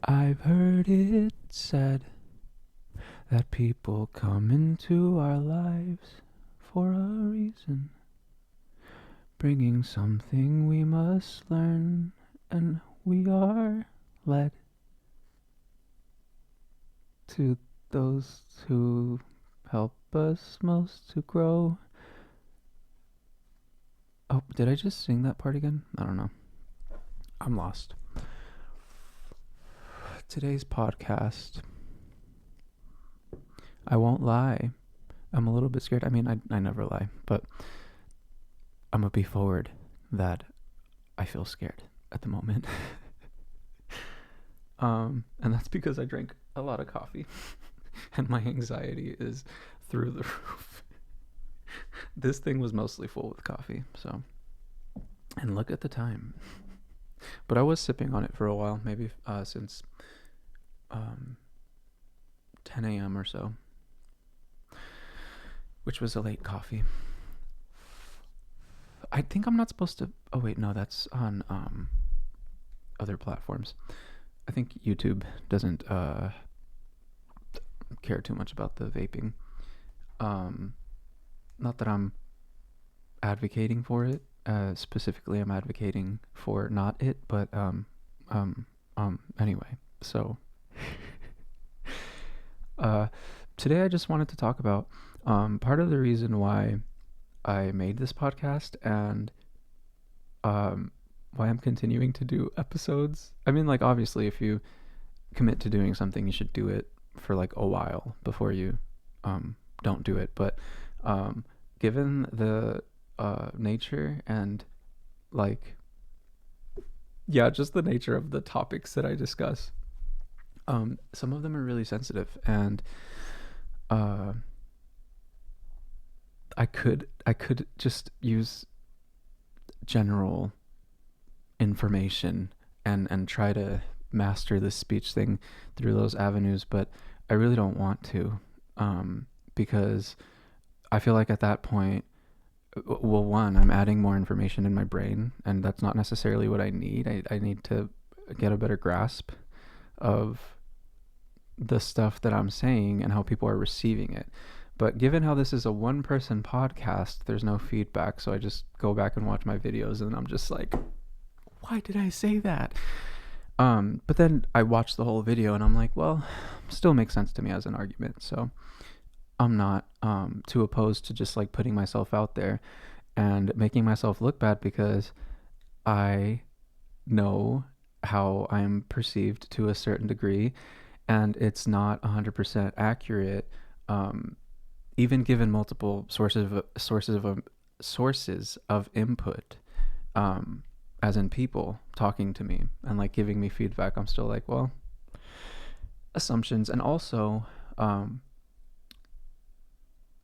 I've heard it said that people come into our lives for a reason, bringing something we must learn, and we are led to those who help us most to grow. Oh, did I just sing that part again? I don't know. I'm lost. Today's podcast, I won't lie, I'm a little bit scared. I mean, I never lie, but I'm gonna be forward that I feel scared at the moment. And that's because I drank a lot of coffee and my anxiety is through the roof. This thing was mostly full with coffee, so. And look at the time. But I was sipping on it for a while, maybe since 10 a.m. or so, which was a late coffee. I think I'm not supposed to. Oh wait, no, that's on other platforms. I think YouTube doesn't care too much about the vaping. Not that I'm advocating for it. Specifically, I'm advocating for not it, but anyway. So today I just wanted to talk about part of the reason why I made this podcast and why I'm continuing to do episodes. I mean, like, obviously, if you commit to doing something, you should do it for like a while before you don't do it. But given the nature and like, yeah, just the nature of the topics that I discuss, some of them are really sensitive, and I could just use general information and try to master this speech thing through those avenues, but I really don't want to, because I feel like at that point, well, one, I'm adding more information in my brain, and that's not necessarily what I need. I need to get a better grasp of the stuff that I'm saying and how people are receiving it. But given how this is a one-person podcast, there's no feedback, so I just go back and watch my videos, and I'm just like, why did I say that? But then I watch the whole video, and I'm like, well, still makes sense to me as an argument, so I'm not too opposed to just like putting myself out there and making myself look bad, because I know how I'm perceived to a certain degree, and it's not 100% accurate, even given multiple sources of input, as in people talking to me and like giving me feedback. I'm still like, well, assumptions. And also,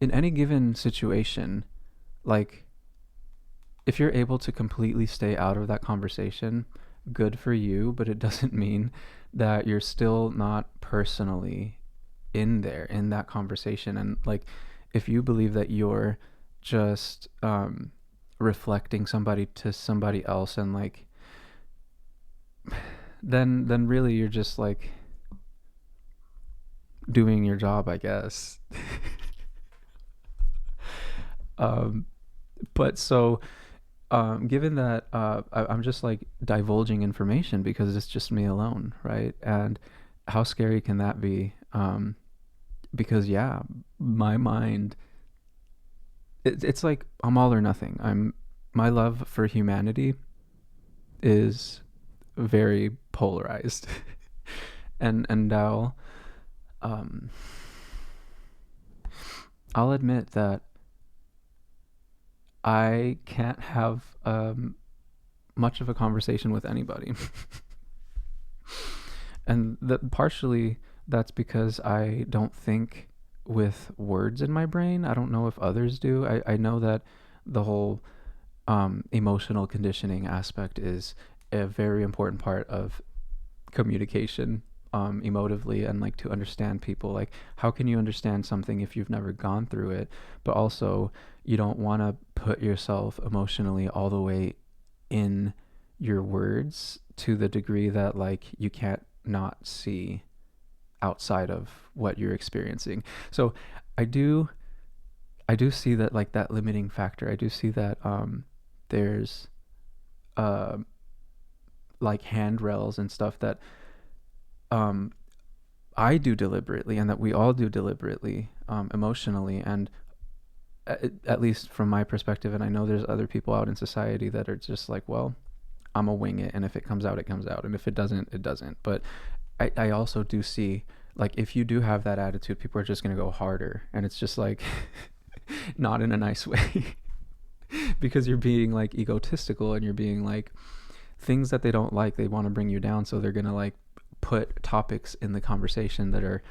in any given situation, like, if you're able to completely stay out of that conversation, good for you, but it doesn't mean that you're still not personally in there in that conversation. And like, if you believe that you're just reflecting somebody to somebody else, and like, then really you're just like doing your job, I guess. But so given that I'm just like divulging information because it's just me alone, right? And how scary can that be? Because yeah, my mind, it's like I'm all or nothing. My love for humanity is very polarized, and I'll admit that I can't have much of a conversation with anybody. And that partially that's because I don't think with words in my brain. I don't know if others do. I know that the whole emotional conditioning aspect is a very important part of communication, emotively, and like to understand people. Like, how can you understand something if you've never gone through it? But also, you don't want to put yourself emotionally all the way in your words to the degree that like you can't not see outside of what you're experiencing. So I do see that, like, that limiting factor. I do see that there's uh like handrails and stuff that um I do deliberately, and that we all do deliberately, emotionally, and at least from my perspective, and I know there's other people out in society that are just like, well, I'm gonna wing it, and if it comes out, it comes out, and if it doesn't, it doesn't. But I also do see, like, if you do have that attitude, people are just gonna go harder, and it's just like not in a nice way because you're being like egotistical, and you're being like things that they don't like, they want to bring you down, so they're gonna like put topics in the conversation that are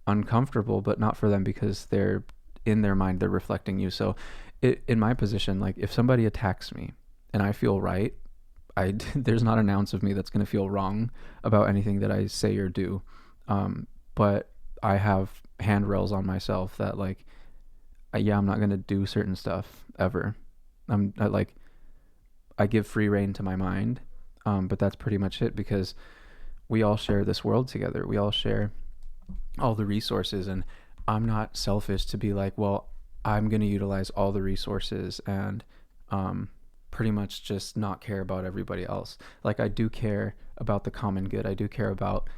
uncomfortable, but not for them, because they're in their mind, they're reflecting you. So in my position, like, if somebody attacks me and I feel right, there's not an ounce of me that's going to feel wrong about anything that I say or do. But I have handrails on myself that, like, I'm not going to do certain stuff ever. I give free rein to my mind. But that's pretty much it, because we all share this world together. We all share all the resources, and I'm not selfish to be like, well, I'm going to utilize all the resources and pretty much just not care about everybody else. Like, I do care about the common good. I do care about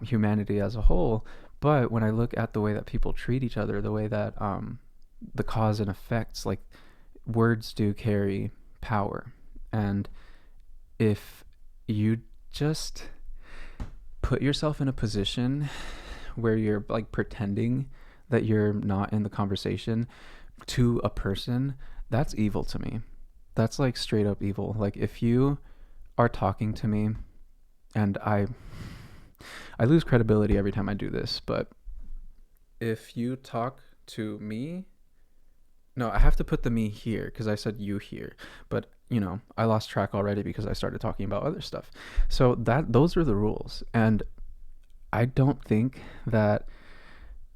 humanity as a whole. But when I look at the way that people treat each other, the way that the cause and effects, like, words do carry power. And if you just put yourself in a position where you're like pretending that you're not in the conversation to a person, that's evil to me. That's like straight up evil. Like, if you are talking to me, and I lose credibility every time I do this, but if you talk to me, no, I have to put the me here because I said you here, but I lost track already because I started talking about other stuff. So those are the rules, and I don't think that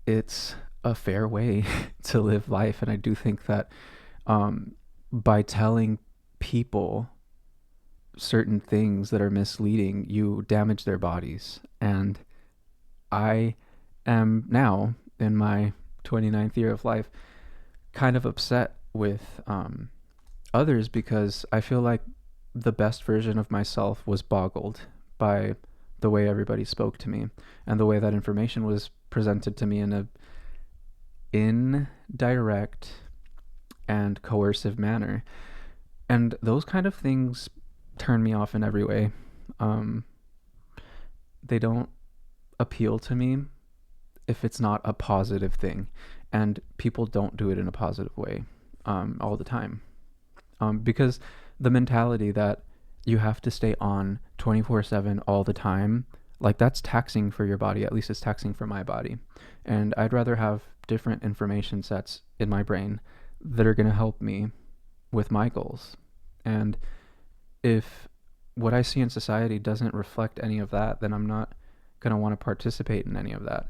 it's a fair way to live life. And I do think that by telling people certain things that are misleading, you damage their bodies. And I am now, in my 29th year of life, kind of upset with others, because I feel like the best version of myself was boggled by the way everybody spoke to me, and the way that information was presented to me in a indirect and coercive manner. And those kind of things turn me off in every way. They don't appeal to me if it's not a positive thing, and people don't do it in a positive way all the time, because the mentality that you have to stay on 24/7 all the time, like, that's taxing for your body. At least it's taxing for my body. And I'd rather have different information sets in my brain that are going to help me with my goals. And if what I see in society doesn't reflect any of that, then I'm not going to want to participate in any of that.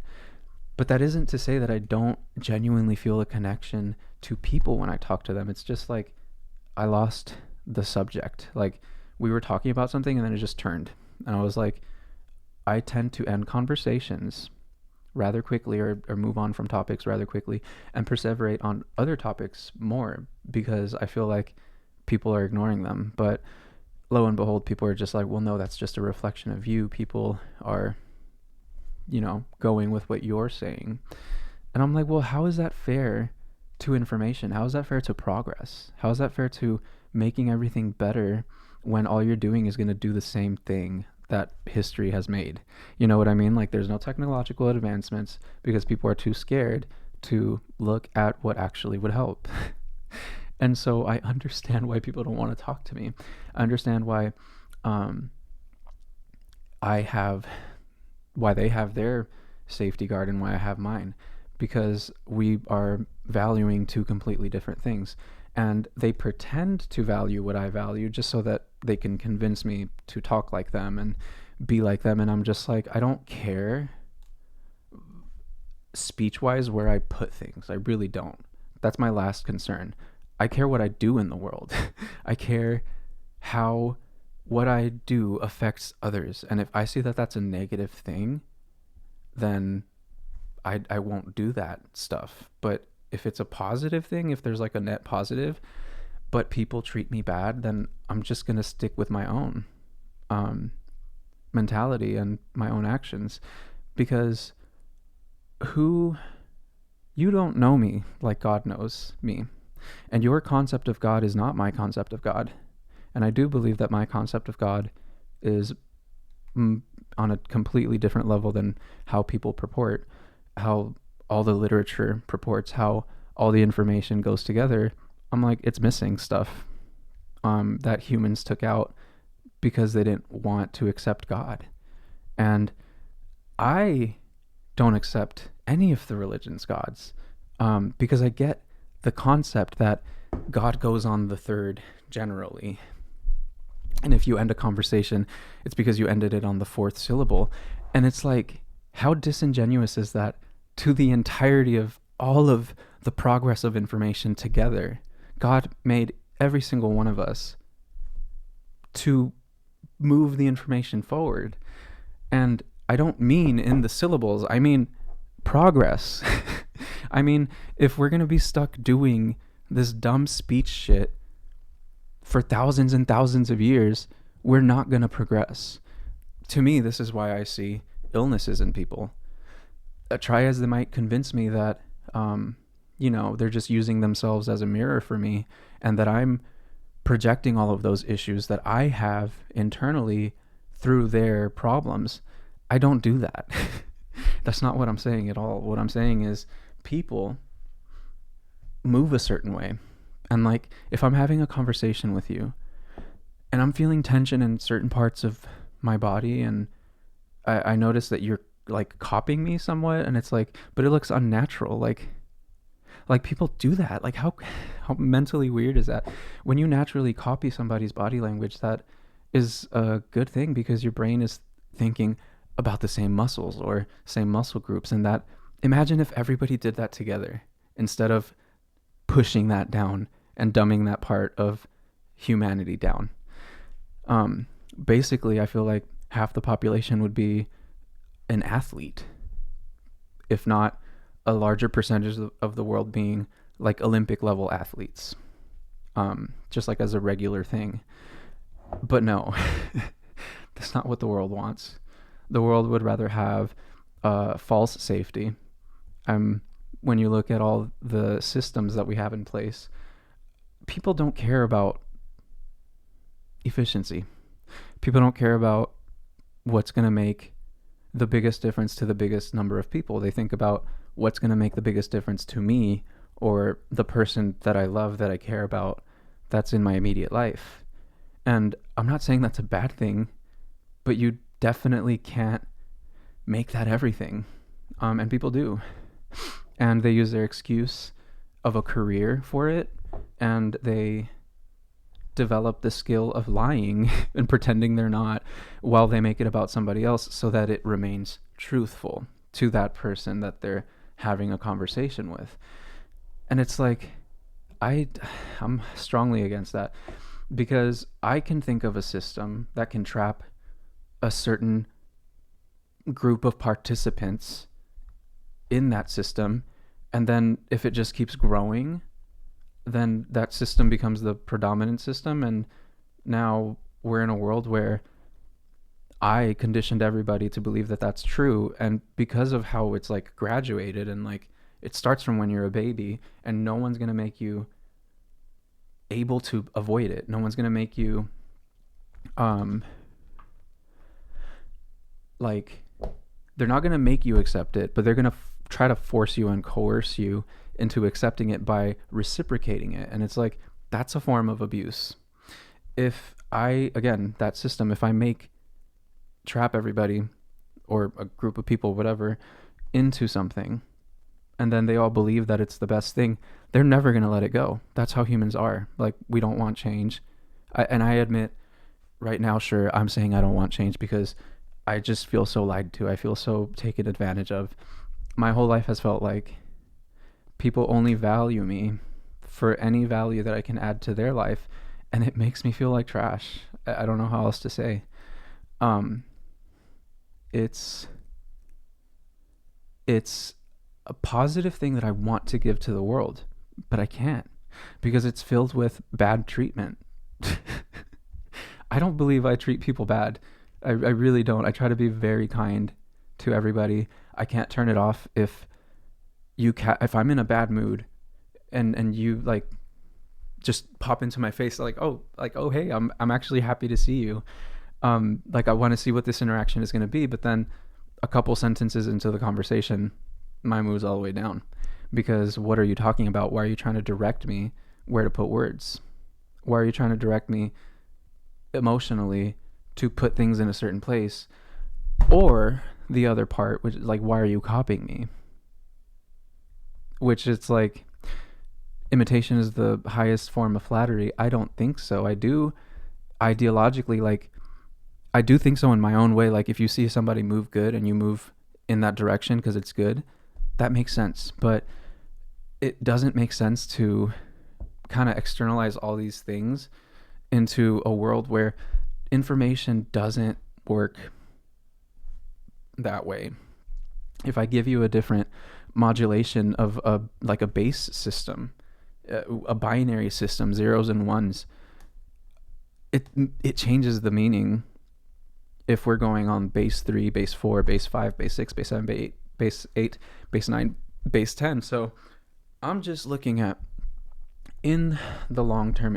But that isn't to say that I don't genuinely feel a connection to people when I talk to them. It's just like I lost the subject. Like, we were talking about something and then it just turned. And I was like, I tend to end conversations rather quickly, or move on from topics rather quickly, and perseverate on other topics more, because I feel like people are ignoring them. But lo and behold, people are just like, well, no, that's just a reflection of you. People are, going with what you're saying. And I'm like, well, how is that fair to information? How is that fair to progress? How is that fair to making everything better when all you're doing is going to do the same thing that history has made? You know what I mean? Like, there's no technological advancements because people are too scared to look at what actually would help. And so I understand why people don't want to talk to me. I understand why why they have their safety guard and why I have mine, because we are valuing two completely different things. And they pretend to value what I value just so that they can convince me to talk like them and be like them. And I'm just like, I don't care speech-wise where I put things. I really don't. That's my last concern. I care what I do in the world. I care how what I do affects others. And if I see that that's a negative thing, then I won't do that stuff. But if it's a positive thing, if there's like a net positive, but people treat me bad, then I'm just going to stick with my own um, mentality and my own actions. Because who, you don't know me like God knows me. And your concept of God is not my concept of God. And I do believe that my concept of God is on a completely different level than how people purport, how all the literature purports, how all the information goes together. I'm like, it's missing stuff that humans took out because they didn't want to accept God. And I don't accept any of the religion's gods because I get the concept that God goes on the third generally. And if you end a conversation, it's because you ended it on the fourth syllable. And it's like, how disingenuous is that to the entirety of all of the progress of information together? God made every single one of us to move the information forward. And I don't mean in the syllables, I mean progress. I mean, if we're going to be stuck doing this dumb speech shit for thousands and thousands of years, we're not going to progress. To me, this is why I see illnesses in people. Try as they might convince me that, they're just using themselves as a mirror for me, and that I'm projecting all of those issues that I have internally through their problems. I don't do that. That's not what I'm saying at all. What I'm saying is people move a certain way. And like, if I'm having a conversation with you and I'm feeling tension in certain parts of my body, and I notice that you're like copying me somewhat, and it's like, but it looks unnatural. Like people do that. Like how mentally weird is that? When you naturally copy somebody's body language, that is a good thing because your brain is thinking about the same muscles or same muscle groups. And that, imagine if everybody did that together instead of pushing that down and dumbing that part of humanity down. Basically, I feel like half the population would be an athlete, if not a larger percentage of the world being like Olympic level athletes, just like as a regular thing. But no, that's not what the world wants. The world would rather have false safety. When you look at all the systems that we have in place, people don't care about efficiency. People don't care about what's going to make the biggest difference to the biggest number of people. They think about what's going to make the biggest difference to me or the person that I love, that I care about, that's in my immediate life. And I'm not saying that's a bad thing, but you definitely can't make that everything. And people do. And they use their excuse of a career for it, and they develop the skill of lying and pretending they're not while they make it about somebody else so that it remains truthful to that person that they're having a conversation with. And it's like, I'm strongly against that, because I can think of a system that can trap a certain group of participants in that system, and then if it just keeps growing, then that system becomes the predominant system, and now we're in a world where I conditioned everybody to believe that that's true. And because of how it's like graduated, and like it starts from when you're a baby, and no one's going to make you able to avoid it. No one's going to make you like, they're not going to make you accept it, but they're going to try to force you and coerce you into accepting it by reciprocating it. And it's like, that's a form of abuse. If that system, if I trap everybody or a group of people, whatever, into something, and then they all believe that it's the best thing, they're never going to let it go. That's how humans are. Like, we don't want change. I admit right now, sure, I'm saying I don't want change because I just feel so lied to. I feel so taken advantage of. My whole life has felt like people only value me for any value that I can add to their life. and it makes me feel like trash. I don't know how else to say. Um, it's it's a positive thing that I want to give to the world, but I can't because it's filled with bad treatment. I don't believe I treat people bad. I really don't. I try to be very kind to everybody. I can't turn it off if I'm in a bad mood and you like just pop into my face like oh hey, I'm actually happy to see you. Like I want to see what this interaction is going to be, but then a couple sentences into the conversation, my mood's all the way down because what are you talking about? Why are you trying to direct me where to put words? Why are you trying to direct me emotionally to put things in a certain place? Or the other part, which is like, why are you copying me? Which it's like, imitation is the highest form of flattery. I don't think so. I do ideologically, like, I do think so in my own way. Like, if you see somebody move good and you move in that direction because it's good, that makes sense. But it doesn't make sense to kind of externalize all these things into a world where information doesn't work that way. If I give you a different modulation of a base system, a binary system, zeros and ones, it changes the meaning. If we're going on base 3, base 4, base 5, base 6, base 7, base 8, base 9, base 10. So I'm just looking at in the long term,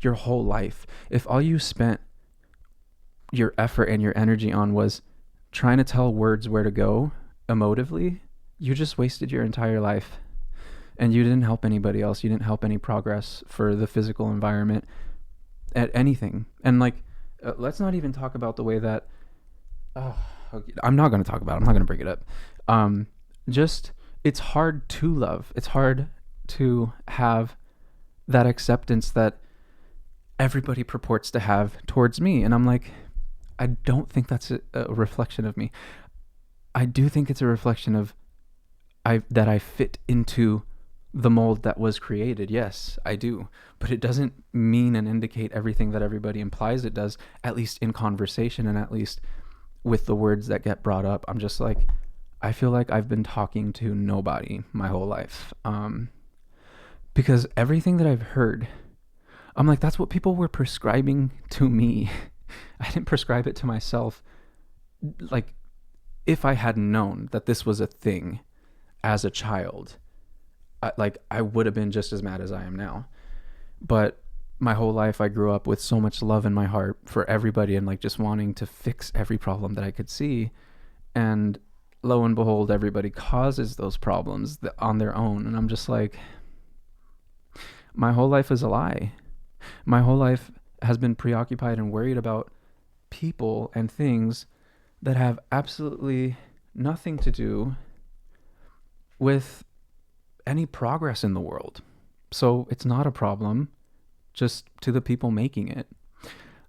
your whole life, if all you spent your effort and your energy on was trying to tell words where to go emotively, you just wasted your entire life. And you didn't help anybody else. You didn't help any progress for the physical environment at anything. And like, let's not even talk about the way that, I'm not going to talk about it. I'm not going to bring it up. Just, it's hard to love. It's hard to have that acceptance that everybody purports to have towards me. And I'm like, I don't think that's a reflection of me. I do think it's a reflection of that I fit into the mold that was created. Yes, I do. But it doesn't mean and indicate everything that everybody implies it does, at least in conversation and at least with the words that get brought up. I'm just like, I feel like I've been talking to nobody my whole life. Because everything that I've heard, I'm like, that's what people were prescribing to me. I didn't prescribe it to myself. Like, if I had known that this was a thing as a child, I would have been just as mad as I am now. But my whole life I grew up with so much love in my heart for everybody and like just wanting to fix every problem that I could see. And lo and behold, everybody causes those problems on their own. And I'm just like, my whole life is a lie. My whole life has been preoccupied and worried about people and things that have absolutely nothing to do with any progress in the world. So it's not a problem just to the people making it.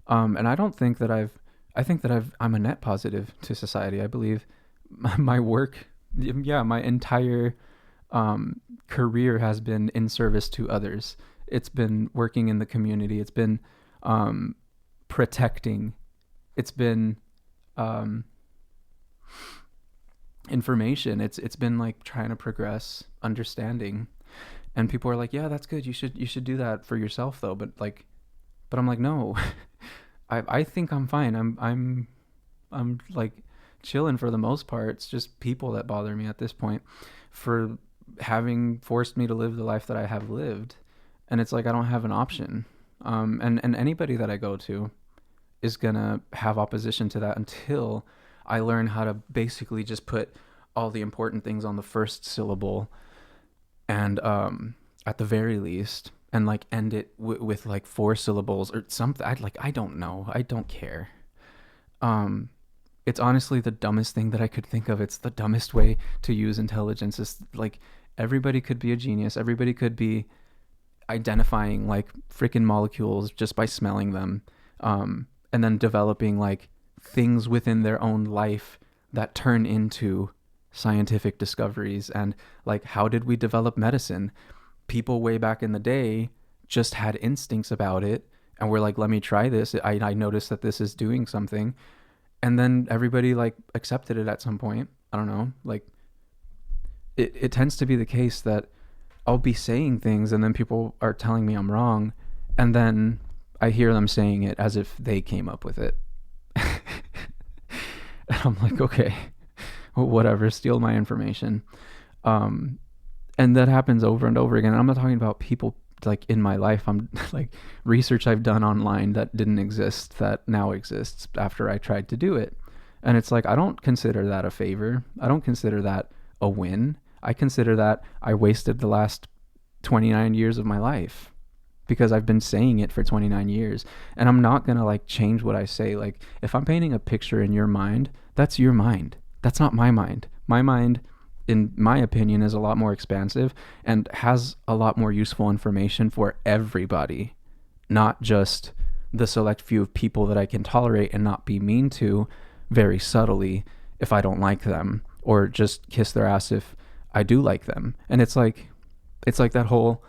And I don't think that I think that I'm a net positive to society. I believe my work, my entire career has been in service to others. It's been working in the community. It's been protecting. It's been information. It's been like trying to progress understanding. And people are like, yeah, that's good. You should do that for yourself though. But I'm like, no. I think I'm fine. I'm like chilling for the most part. It's just people that bother me at this point for having forced me to live the life that I have lived. And it's like I don't have an option. And anybody that I go to is gonna have opposition to that until I learn how to basically just put all the important things on the first syllable, and at the very least, and like end it with like 4 syllables or something. I don't know. I don't care. It's honestly the dumbest thing that I could think of. It's the dumbest way to use intelligence. Is like everybody could be a genius. Everybody could be identifying like freaking molecules just by smelling them, and then developing like things within their own life that turn into scientific discoveries. And like, how did we develop medicine? People way back in the day just had instincts about it, and we're like, let me try this. I noticed that this is doing something. And then everybody like accepted it at some point. I don't know. Like it tends to be the case that I'll be saying things and then people are telling me I'm wrong. And then I hear them saying it as if they came up with it. And I'm like, okay, well, whatever, steal my information. Um, and that happens over and over again. And I'm not talking about people like in my life. I'm like research I've done online that didn't exist that now exists after I tried to do it. And it's like, I don't consider that a favor. I don't consider that a win. I consider that I wasted the last 29 years of my life because I've been saying it for 29 years. And I'm not going to like change what I say. Like if I'm painting a picture in your mind, that's your mind. That's not my mind. My mind, in my opinion, is a lot more expansive and has a lot more useful information for everybody, not just the select few of people that I can tolerate and not be mean to very subtly if I don't like them, or just kiss their ass if I do like them. And it's like that whole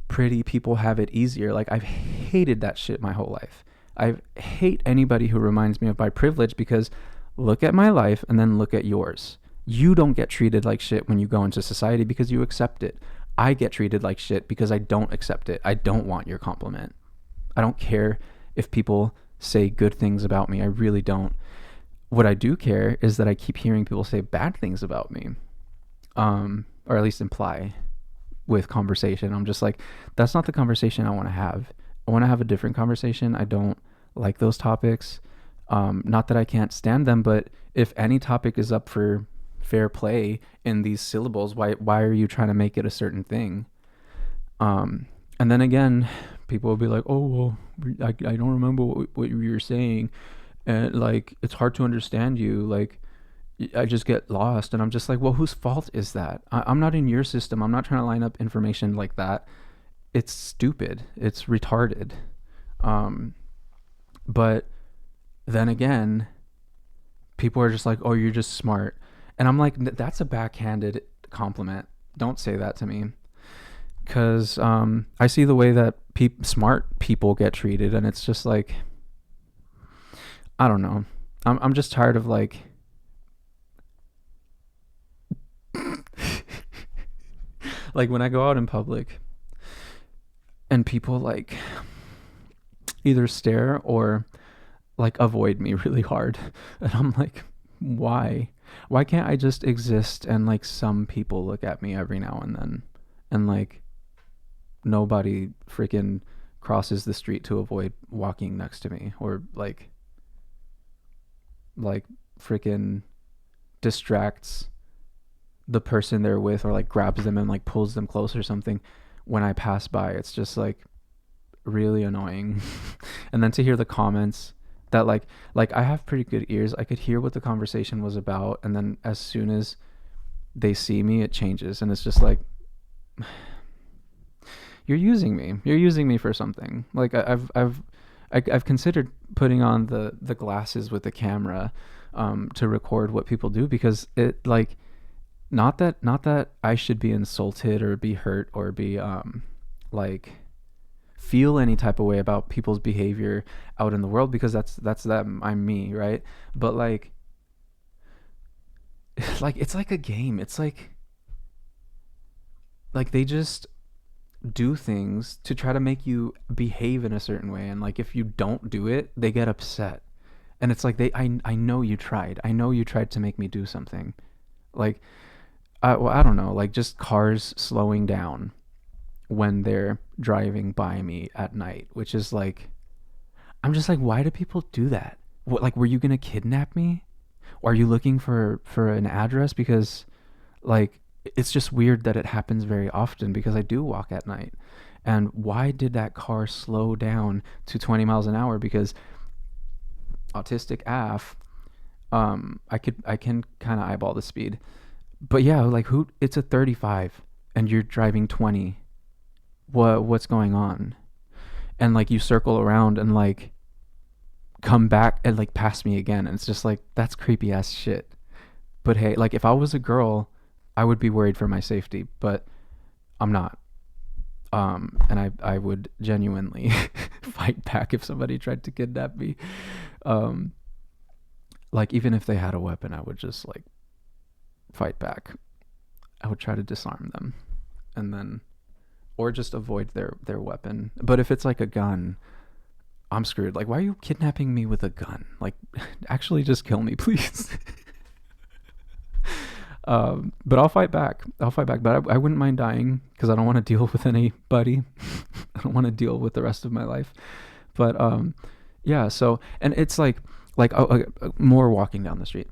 pretty people have it easier. Like I've hated that shit my whole life. I hate anybody who reminds me of my privilege, because look at my life and then look at yours. You don't get treated like shit when you go into society because you accept it. I get treated like shit because I don't accept it. I don't want your compliment. I don't care if people say good things about me. I really don't. What I do care is that I keep hearing people say bad things about me, or at least imply with conversation. I'm just like, that's not the conversation I want to have. I want to have a different conversation. I don't like those topics. Not that I can't stand them, but if any topic is up for fair play in these syllables, why are you trying to make it a certain thing? And then again, people will be like, oh, well, I don't remember what you were saying. And like, it's hard to understand you. Like, I just get lost. And I'm just like, well, whose fault is that? I'm not in your system. I'm not trying to line up information like that. It's stupid. It's retarded. But then again, people are just like, oh, you're just smart. And I'm like, that's a backhanded compliment. Don't say that to me. Because I see the way that smart people get treated, and it's just like, I don't know. I'm just tired of like like when I go out in public and people like either stare or like avoid me really hard, and I'm like, why can't I just exist and like some people look at me every now and then, and like nobody freaking crosses the street to avoid walking next to me, or like freaking distracts the person they're with, or like grabs them and like pulls them close or something when I pass by. It's just like really annoying. And then to hear the comments that like I have pretty good ears. I could hear what the conversation was about, and then as soon as they see me, it changes, and it's just like, you're using me. You're using me for something. Like I've considered putting on the glasses with the camera to record what people do, because it like, not that I should be insulted or be hurt or be like feel any type of way about people's behavior out in the world, because that's them. I'm me, right? But like it's like a game. It's like they just do things to try to make you behave in a certain way, and like if you don't do it, they get upset. And it's like, I know you tried. I know you tried to make me do something. Like well, I don't know, like just cars slowing down when they're driving by me at night, which is like, I'm just like, why do people do that? What, like, were you gonna kidnap me? Or are you looking for an address? Because like, it's just weird that it happens very often, because I do walk at night. And why did that car slow down to 20 miles an hour? Because autistic AF, I can kind of eyeball the speed. But yeah, like it's a 35 and you're driving 20. What's going on? And like you circle around and like come back and like pass me again, and it's just like, that's creepy ass shit. But hey, like if I was a girl, I would be worried for my safety, but I'm not. And I would genuinely fight back if somebody tried to kidnap me. Um, like even if they had a weapon, I would just like fight back. I would try to disarm them, and then or just avoid their weapon. But if it's like a gun, I'm screwed. Like, why are you kidnapping me with a gun? Like, actually, just kill me, please. But I'll fight back. I'll fight back. But I wouldn't mind dying because I don't want to deal with anybody. I don't want to deal with the rest of my life. But yeah. So and it's like more walking down the street,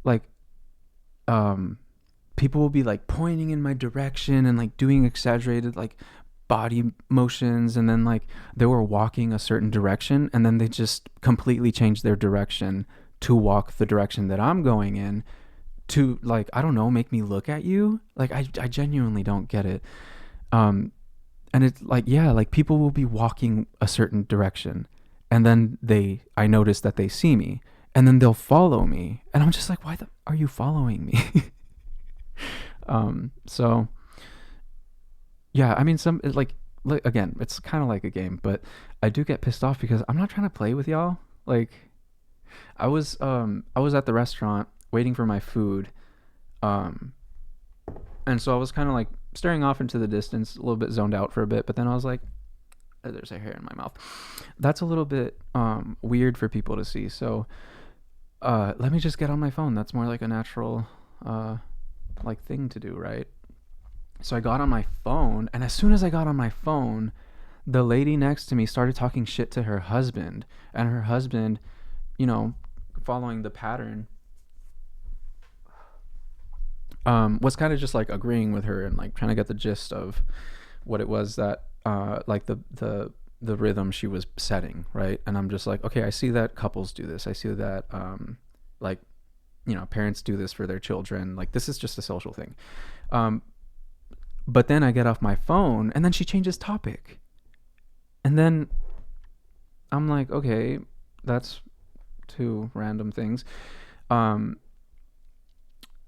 like people will be like pointing in my direction and like doing exaggerated like body motions, and then like they were walking a certain direction and then they just completely changed their direction to walk the direction that I'm going in, to like, I don't know, make me look at you. Like I genuinely don't get it. And it's like, yeah, like people will be walking a certain direction and then I notice that they see me and then they'll follow me and I'm just like, why are you following me? So yeah, I mean, like again, it's kind of like a game, but I do get pissed off because I'm not trying to play with y'all. Like I was at the restaurant waiting for my food. Um, and so I was kind of like staring off into the distance, a little bit zoned out for a bit, but then I was like, oh, there's a hair in my mouth. That's a little bit weird for people to see. So let me just get on my phone. That's more like a natural like thing to do, right? So I got on my phone, and as soon as I got on my phone, the lady next to me started talking shit to her husband, and her husband, you know, following the pattern, was kind of just like agreeing with her and like trying to get the gist of what it was that like the rhythm she was setting, right? And I'm just like, okay, I see that couples do this. I see that like, you know, parents do this for their children. Like, this is just a social thing. But then I get off my phone and then she changes topic. And then I'm like, okay, that's two random things.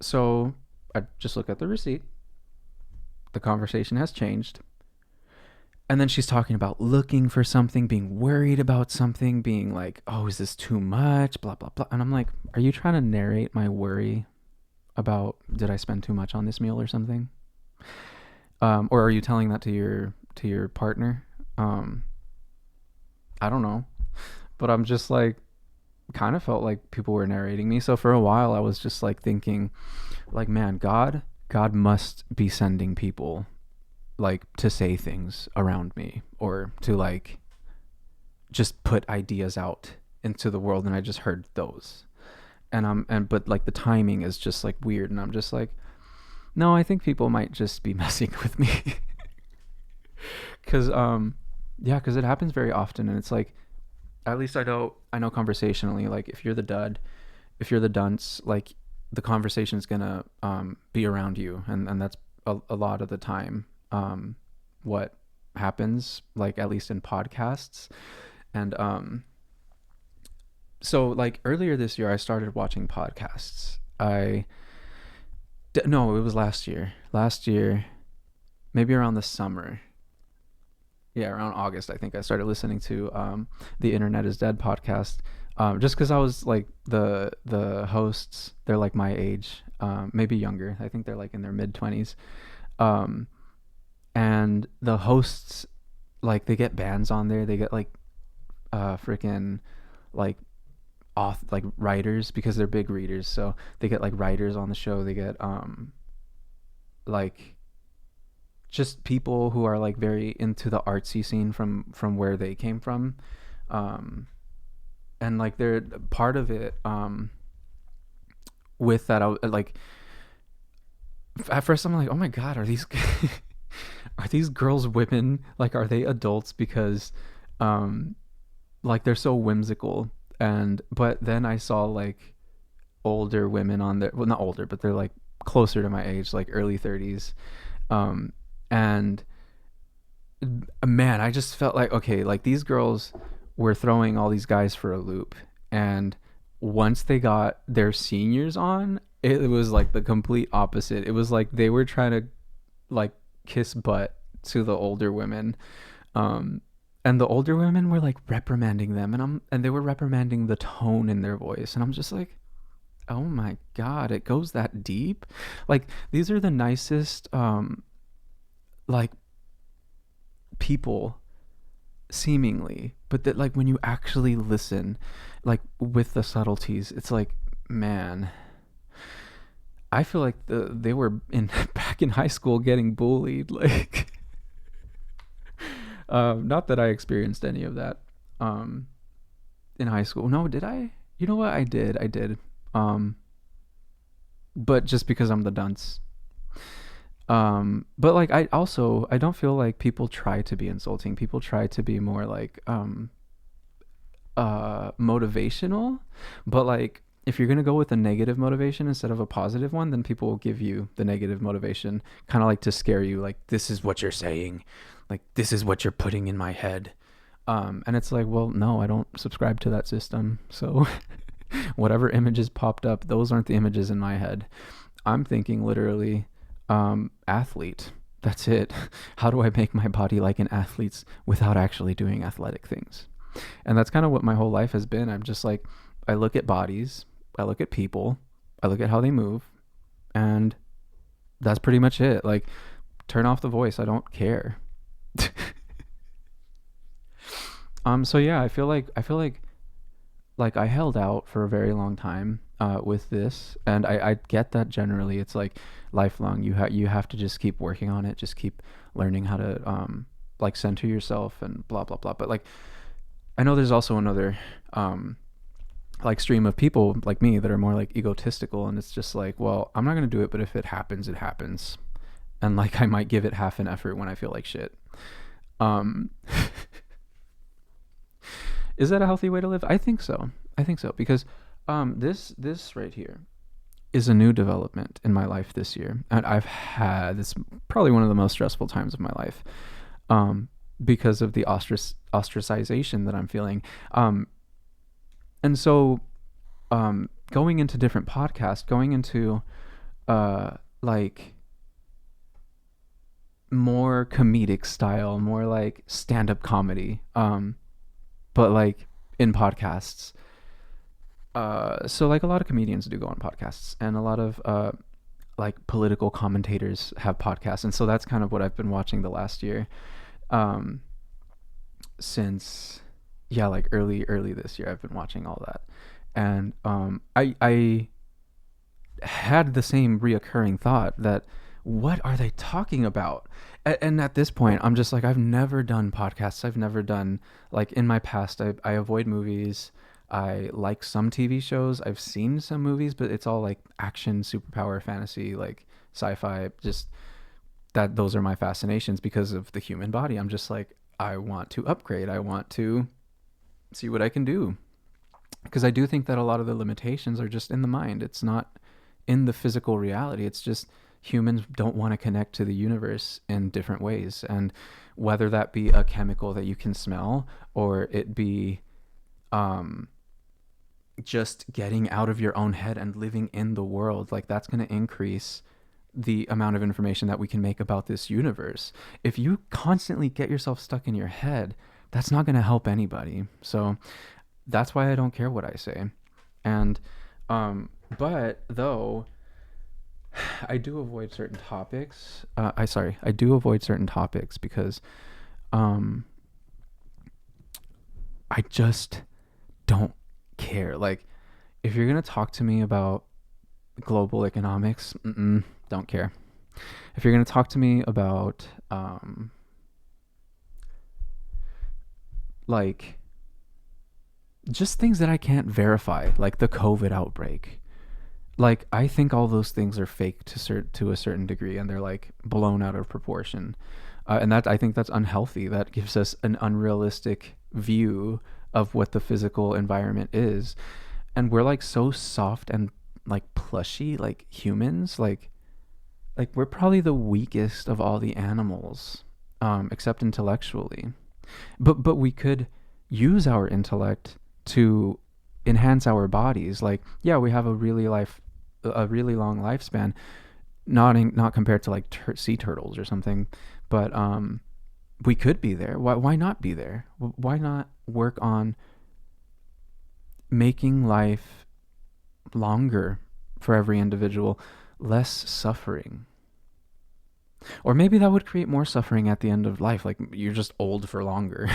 So I just look at the receipt. The conversation has changed. And then she's talking about looking for something, being worried about something, being like, oh, is this too much? Blah, blah, blah. And I'm like, are you trying to narrate my worry about, did I spend too much on this meal or something? Or are you telling that to your partner? I don't know. But I'm just like, kind of felt like people were narrating me. So for a while I was just like thinking like, man, God must be sending people like to say things around me or to like just put ideas out into the world, and I just heard those. But like the timing is just like weird, and I'm just like, no, I think people might just be messing with me. Cuz yeah, cuz it happens very often, and it's like, at least I know conversationally, like if you're the dunce, like the conversation is gonna be around you, and that's a lot of the time what happens, like at least in podcasts. And so like earlier this year I started watching podcasts. No, it was last year, maybe around the summer. Yeah, around August, I think I started listening to the Internet is Dead podcast. Just because I was like, the hosts, they're like my age, maybe younger. I think they're like in their mid-20s. And the hosts, like they get bands on there. They get like freaking like like writers, because they're big readers. So they get like writers on the show. They get like just people who are like very into the artsy scene from where they came from. And like they're part of it. With that, like at first I'm like, oh my god, are these are these girls women? Like, are they adults? Because like they're so whimsical. And but then I saw like older women on there, well, not older, but they're like closer to my age, like early 30s. And man, I just felt like, okay, like these girls were throwing all these guys for a loop, and once they got their seniors on, it was like the complete opposite. It was like they were trying to like kiss butt to the older women. Um, and the older women were like reprimanding them, and they were reprimanding the tone in their voice, and I'm just like, oh my god, it goes that deep. Like these are the nicest like people seemingly, but that like when you actually listen, like with the subtleties, it's like, man, I feel like they were in back in high school getting bullied. Like, not that I experienced any of that um, in high school. No, did I? You know what? I did. I did. Um, but just because I'm the dunce. But like I don't feel like people try to be insulting. People try to be more like motivational, but like if you're gonna go with a negative motivation instead of a positive one, then people will give you the negative motivation, kind of like to scare you, like this is what you're saying, like this is what you're putting in my head. And it's like, well, no, I don't subscribe to that system. So whatever images popped up, those aren't the images in my head. I'm thinking literally, athlete. That's it. How do I make my body like an athlete's without actually doing athletic things? And that's kind of what my whole life has been. I'm just like, I look at bodies, I look at people, I look at how they move, and that's pretty much it. Like, turn off the voice. I don't care. So yeah, I feel like I held out for a very long time with this, and I get that generally it's like lifelong. You have to just keep working on it, just keep learning how to like center yourself and blah blah blah. But like I know there's also another like stream of people like me that are more like egotistical, and it's just like, well, I'm not gonna do it, but if it happens, it happens, and like I might give it half an effort when I feel like shit. Um, is that a healthy way to live? I think so. I think so because this right here is a new development in my life this year, and I've had this probably one of the most stressful times of my life um, because of the ostracization that I'm feeling. And so going into different podcasts, going into like more comedic style, more like stand up comedy, but like in podcasts. So like a lot of comedians do go on podcasts, and a lot of like political commentators have podcasts, and so that's kind of what I've been watching the last year, um, since yeah, like early this year I've been watching all that, and I had the same reoccurring thought that what are they talking about? And at this point, I'm just like, I've never done podcasts. I've never done like in my past. I avoid movies. I like some TV shows. I've seen some movies, but it's all like action, superpower, fantasy, like sci-fi. Just that those are my fascinations because of the human body. I'm just like, I want to upgrade. I want to see what I can do because I do think that a lot of the limitations are just in the mind. It's not in the physical reality. It's just humans don't want to connect to the universe in different ways. And whether that be a chemical that you can smell or it be um, just getting out of your own head and living in the world, like that's going to increase the amount of information that we can make about this universe. If you constantly get yourself stuck in your head, that's not going to help anybody. So that's why I don't care what I say. And but though I do avoid certain topics. I do avoid certain topics because um, I just don't care. Like, if you're gonna talk to me about global economics, don't care. If you're gonna talk to me about like just things that I can't verify, like the COVID outbreak, like I think all those things are fake to a certain degree, and they're like blown out of proportion, and that I think that's unhealthy. That gives us an unrealistic view of what the physical environment is, and we're like so soft and like plushy, like humans, like we're probably the weakest of all the animals, except intellectually, but we could use our intellect to enhance our bodies. Like yeah, we have a really long lifespan, not compared to like sea turtles or something, But we could be there. Why not be there? Why not work on making life longer for every individual, less suffering? Or maybe that would create more suffering at the end of life. Like you're just old for longer.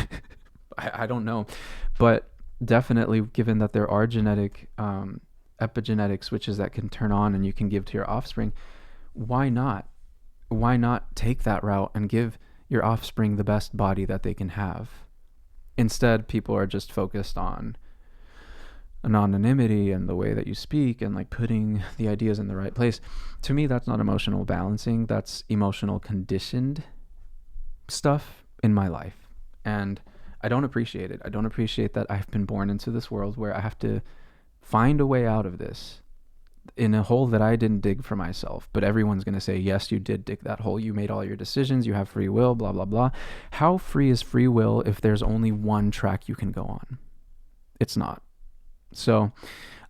I don't know. But definitely, given that there are genetic, epigenetic switches that can turn on and you can give to your offspring, why not? Why not take that route and give your offspring the best body that they can have? Instead, people are just focused on anonymity and the way that you speak and like putting the ideas in the right place. To me, that's not emotional balancing. That's emotional conditioned stuff in my life. And I don't appreciate it. I don't appreciate that I've been born into this world where I have to find a way out of this in a hole that I didn't dig for myself. But everyone's going to say, yes, you did dig that hole. You made all your decisions. You have free will, blah, blah, blah. How free is free will if there's only one track you can go on? It's not. So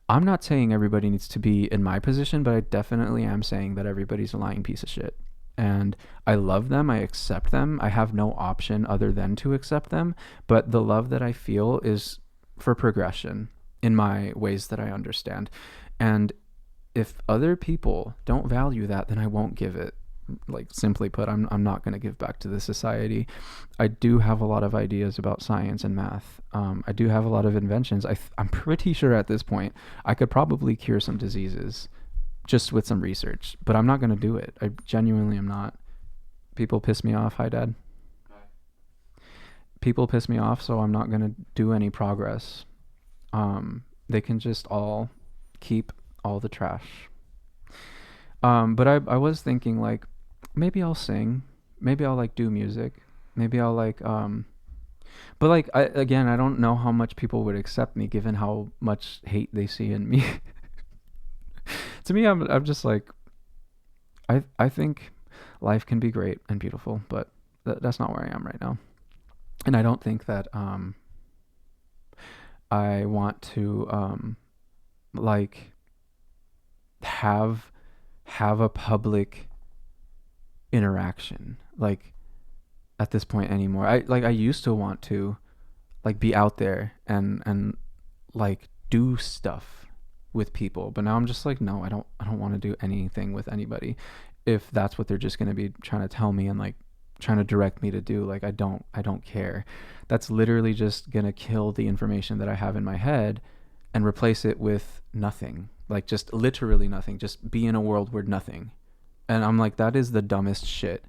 I'm not saying everybody needs to be in my position, but I definitely am saying that everybody's a lying piece of shit. And I love them. I accept them. I have no option other than to accept them. But the love that I feel is for progression in my ways that I understand. And if other people don't value that, then I won't give it. Like simply put, I'm not going to give back to the society. I do have a lot of ideas about science and math. I do have a lot of inventions. I'm pretty sure at this point I could probably cure some diseases just with some research, but I'm not going to do it. I genuinely am not. People piss me off. Hi, Dad. People piss me off, so I'm not going to do any progress. They can just all keep all the trash. But I was thinking like, maybe I'll sing, maybe I'll like do music, maybe I'll like, but like, I don't know how much people would accept me given how much hate they see in me. To me, I'm just like, I think life can be great and beautiful, but that's not where I am right now. And I don't think that, I want to, like have a public interaction like at this point anymore. I used to want to like be out there and like do stuff with people, but now I'm just like, no, I don't want to do anything with anybody if that's what they're just going to be trying to tell me and like trying to direct me to do. Like I don't care. That's literally just going to kill the information that I have in my head and replace it with nothing. Like just literally nothing. Just be in a world where nothing. And I'm like, that is the dumbest shit.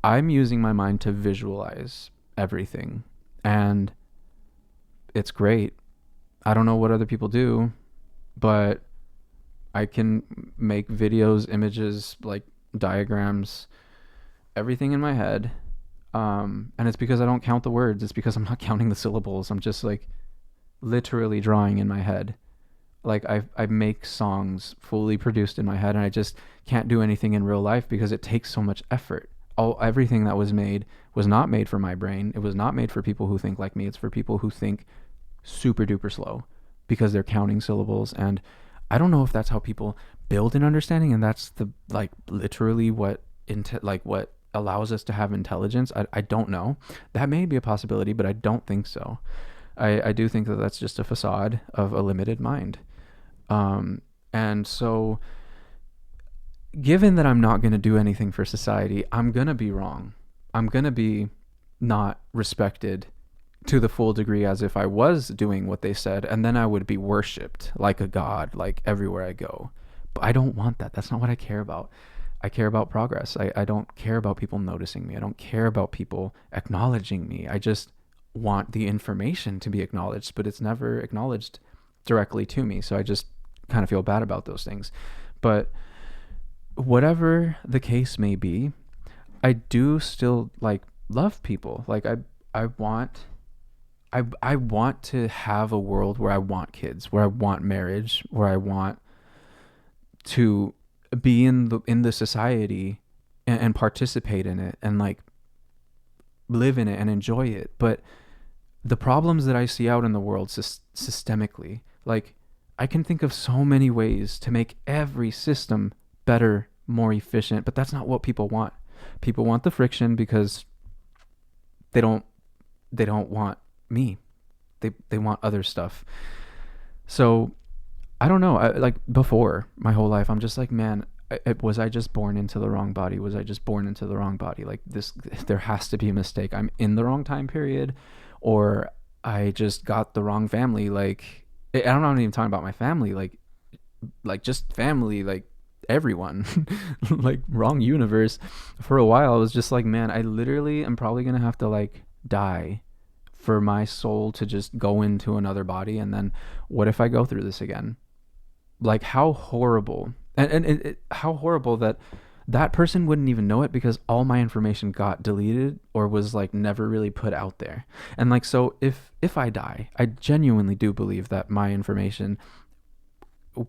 I'm using my mind to visualize everything. And it's great. I don't know what other people do, but I can make videos, images, like diagrams, everything in my head. And it's because I don't count the words. It's because I'm not counting the syllables. I'm just like literally drawing in my head. Like I make songs fully produced in my head, and I just can't do anything in real life because it takes so much effort. Everything that was made was not made for my brain. It was not made for people who think like me. It's for people who think super duper slow because they're counting syllables. And I don't know if that's how people build an understanding, and that's the like literally what what allows us to have intelligence. I don't know. That may be a possibility, but I don't think so. I do think that that's just a facade of a limited mind. And so given that I'm not going to do anything for society, I'm going to be wrong. I'm going to be not respected to the full degree as if I was doing what they said, and then I would be worshipped like a god, like everywhere I go. But I don't want that. That's not what I care about. I care about progress. I don't care about people noticing me. I don't care about people acknowledging me. I just want the information to be acknowledged, but it's never acknowledged directly to me. So I just kind of feel bad about those things. But whatever the case may be, I do still like love people. Like I want to have a world where I want kids, where I want marriage, where I want to be in the society and participate in it and like live in it and enjoy it. But the problems that I see out in the world systemically, like I can think of so many ways to make every system better, more efficient, but that's not what people want. People want the friction because they don't they don't want me. They want other stuff. So I don't know. Like before my whole life, I'm just like, man, was I just born into the wrong body? Was I just born into the wrong body? Like this, there has to be a mistake. I'm in the wrong time period, or I just got the wrong family. Like I'm not even talking about my family. Like just family. Like everyone. Like wrong universe. For a while, I was just like, man, I literally am probably gonna have to like die for my soul to just go into another body, and then what if I go through this again? Like how horrible, how horrible that that person wouldn't even know it because all my information got deleted or was like never really put out there. And like, so if I die, I genuinely do believe that my information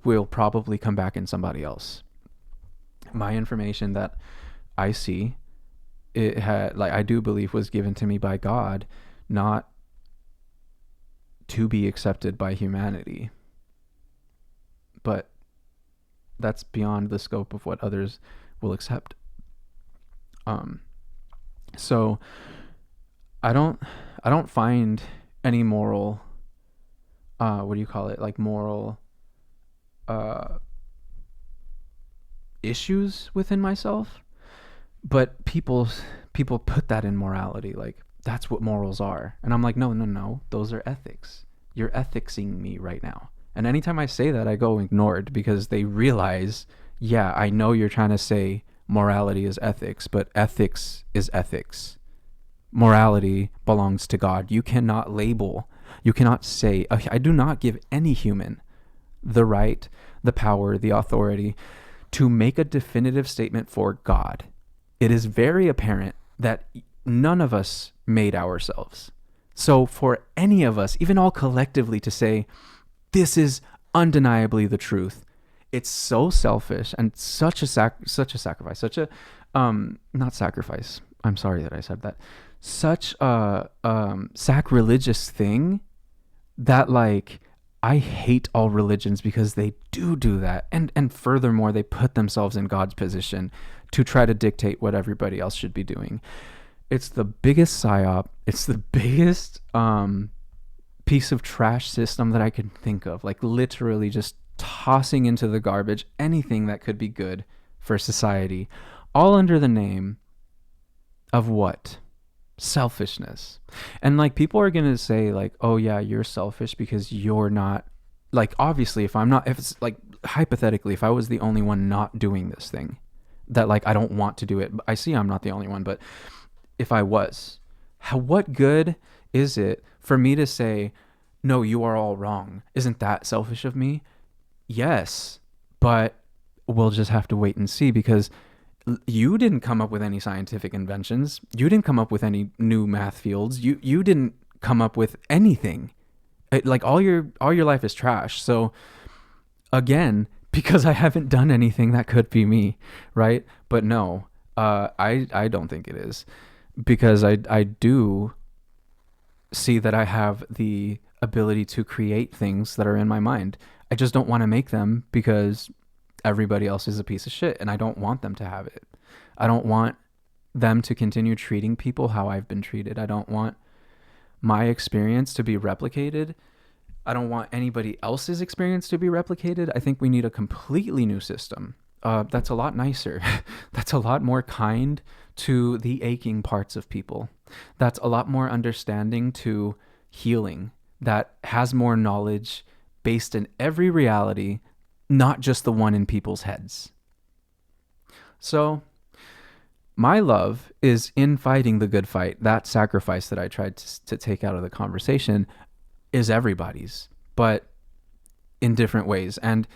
will probably come back in somebody else. My information that I see, it had, like, I do believe was given to me by God, not to be accepted by humanity. But that's beyond the scope of what others will accept. Um, so I don't find any moral, what do you call it? Like moral, uh, issues within myself, but people put that in morality. Like that's what morals are. And I'm like, no, no, no, those are ethics. You're ethicsing me right now. And anytime I say that, I go ignored because they realize, yeah, I know you're trying to say morality is ethics, but ethics is ethics. Morality belongs to God. You cannot label, you cannot say, I do not give any human the right, the power, the authority to make a definitive statement for God. It is very apparent that none of us made ourselves. So for any of us, even all collectively, to say, this is undeniably the truth, it's so selfish and such a sacrifice, such a not sacrifice. I'm sorry that I said that. Such a sacrilegious thing that, like, I hate all religions because they do that, and furthermore, they put themselves in God's position to try to dictate what everybody else should be doing. It's the biggest psyop. It's the biggest piece of trash system that I can think of. Like literally just tossing into the garbage anything that could be good for society, all under the name of what? Selfishness. And like people are going to say like, oh yeah, you're selfish because you're not, like, obviously if it's like hypothetically, if I was the only one not doing this thing that, like, I don't want to do it, I see I'm not the only one, but if I was, what good is it for me to say, no, you are all wrong? Isn't that selfish of me? Yes, but we'll just have to wait and see because you didn't come up with any scientific inventions. You didn't come up with any new math fields. You didn't come up with anything. Like all your life is trash. So again, because I haven't done anything, that could be me, right? But no, I don't think it is, because I do see that I have the ability to create things that are in my mind. I just don't want to make them because everybody else is a piece of shit and I don't want them to have it. I don't want them to continue treating people how I've been treated. I don't want my experience to be replicated. I don't want anybody else's experience to be replicated. I think we need a completely new system. That's a lot nicer. That's a lot more kind to the aching parts of people. That's a lot more understanding to healing. That has more knowledge based in every reality, not just the one in people's heads. So my love is in fighting the good fight. That sacrifice that I tried to take out of the conversation is everybody's, but in different ways. And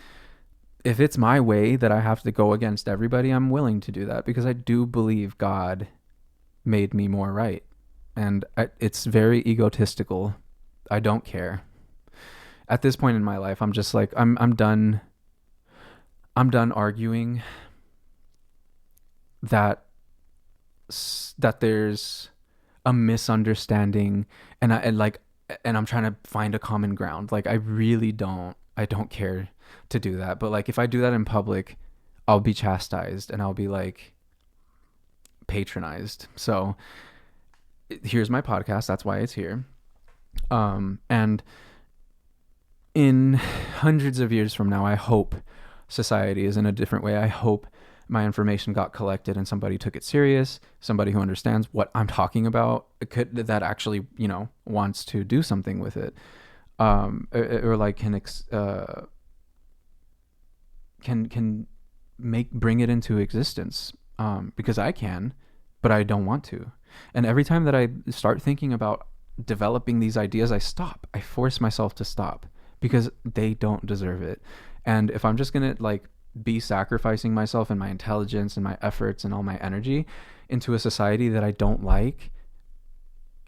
if it's my way that I have to go against everybody, I'm willing to do that because I do believe God made me more right. And it's very egotistical. I don't care. At this point in my life, I'm just like, I'm done. I'm done arguing that there's a misunderstanding, and I'm trying to find a common ground. Like I don't care to do that. But like if I do that in public, I'll be chastised and I'll be like, patronized. So here's my podcast. That's why it's here. And in hundreds of years from now, I hope society is in a different way. I hope my information got collected and somebody took it serious, somebody who understands what I'm talking about, that actually, wants to do something with it. Or like can bring it into existence, because I can, but I don't want to. And every time that I start thinking about developing these ideas, I force myself to stop, because they don't deserve it. And if I'm just gonna be sacrificing myself and my intelligence and my efforts and all my energy into a society that I don't like,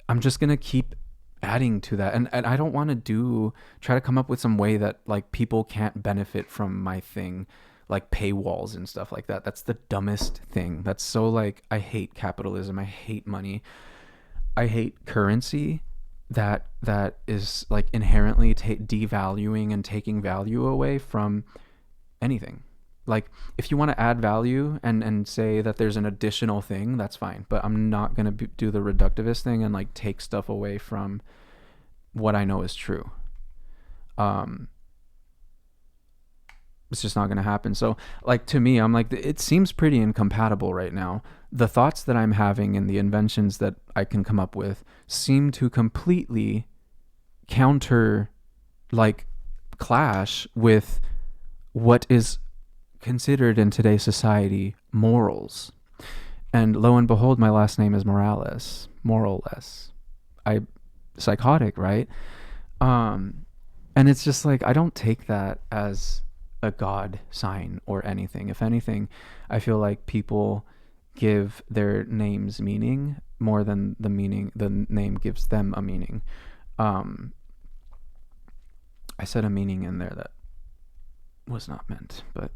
I'm just gonna keep adding to that. And I don't want to try to come up with some way that people can't benefit from my thing, like paywalls and stuff like that. That's the dumbest thing. That's so I hate capitalism. I hate money. I hate currency that is inherently devaluing and taking value away from anything. If you want to add value and say that there's an additional thing, that's fine. But I'm not going to do the reductivist thing and take stuff away from what I know is true. It's just not going to happen. So to me, I'm it seems pretty incompatible right now. The thoughts that I'm having and the inventions that I can come up with seem to completely counter, clash with what is considered in today's society morals. And lo and behold, my last name is Morales. Psychotic, right? And it's just I don't take that as a God sign or anything. If anything, I feel like people give their names meaning more than the name gives them a meaning. I said a meaning in there that was not meant, but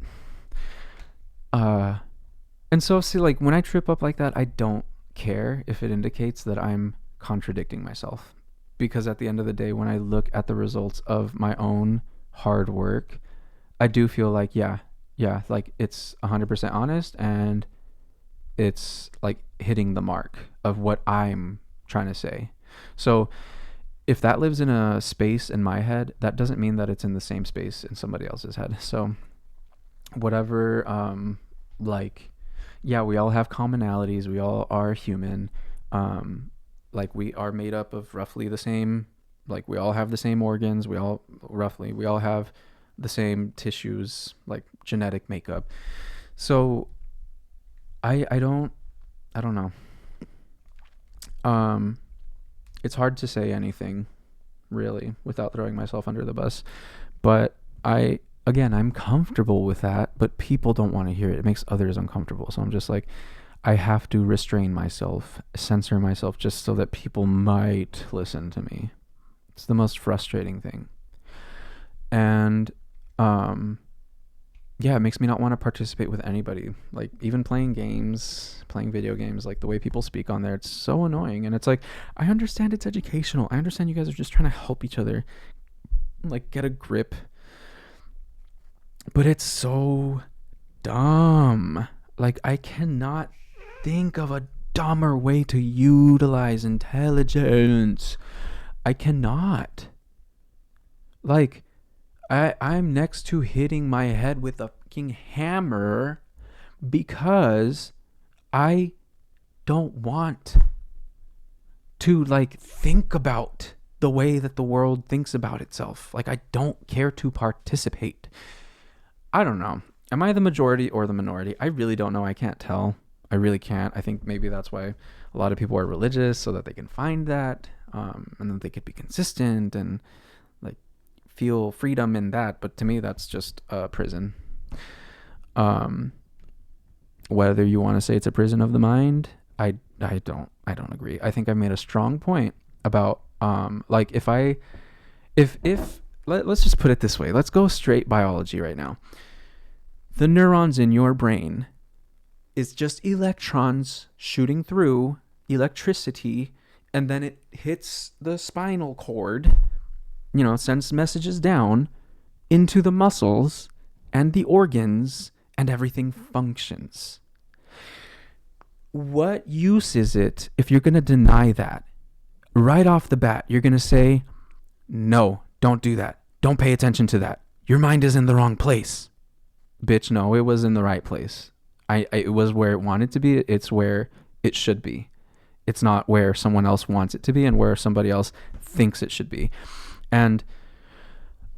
and so see, when I trip up like that, I don't care if it indicates that I'm contradicting myself, because at the end of the day, when I look at the results of my own hard work, I do feel yeah, it's 100% honest, and it's hitting the mark of what I'm trying to say. So if that lives in a space in my head, that doesn't mean that it's in the same space in somebody else's head. So whatever, yeah, we all have commonalities. We all are human. We are made up of roughly the same, we all have the same organs. We all have the same tissues, genetic makeup. So I don't know. It's hard to say anything really without throwing myself under the bus, but I'm comfortable with that, but people don't want to hear it. It makes others uncomfortable. So I'm just I have to restrain myself, censor myself, just so that people might listen to me. It's the most frustrating thing. And yeah, it makes me not want to participate with anybody. Even playing video games, the way people speak on there, it's so annoying. And it's I understand it's educational. I understand you guys are just trying to help each other, get a grip. But it's so dumb. I cannot think of a dumber way to utilize intelligence. I cannot. I'm next to hitting my head with a fucking hammer because I don't want to think about the way that the world thinks about itself. I don't care to participate. I don't know. Am I the majority or the minority? I really don't know. I can't tell. I really can't. I think maybe that's why a lot of people are religious, so that they can find that, and then they could be consistent and feel freedom in that. But to me, that's just a prison. Whether you want to say it's a prison of the mind, I don't agree. I think I made a strong point about let's just put it this way. Let's go straight biology right now. The neurons in your brain is just electrons shooting through electricity, and then it hits the spinal cord, sends messages down into the muscles and the organs, and everything functions. what use is it if you're going to deny that? Right off the bat, you're going to say, no, don't do that. Don't pay attention to that. Your mind is in the wrong place. Bitch, no, it was in the right place. It was where it wanted to be. It's where it should be. It's not where someone else wants it to be and where somebody else thinks it should be. And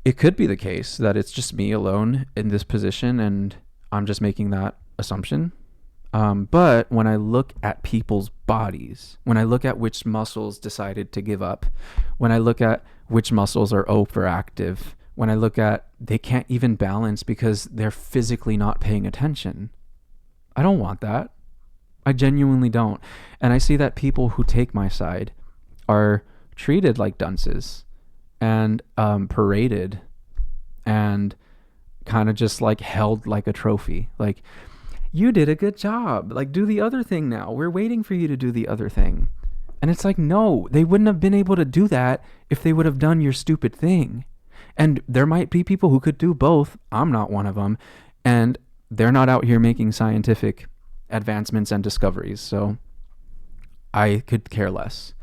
it could be the case that it's just me alone in this position and I'm just making that assumption. But when I look at people's bodies, when I look at which muscles decided to give up, when I look at which muscles are overactive, when I look at they can't even balance because they're physically not paying attention, I don't want that. I genuinely don't. And I see that people who take my side are treated like dunces and paraded and kind of just like held like a trophy. Like, you did a good job. Like, do the other thing now. We're waiting for you to do the other thing. And it's like, no, they wouldn't have been able to do that if they would have done your stupid thing. And there might be people who could do both. I'm not one of them. And they're not out here making scientific advancements and discoveries. So I could care less.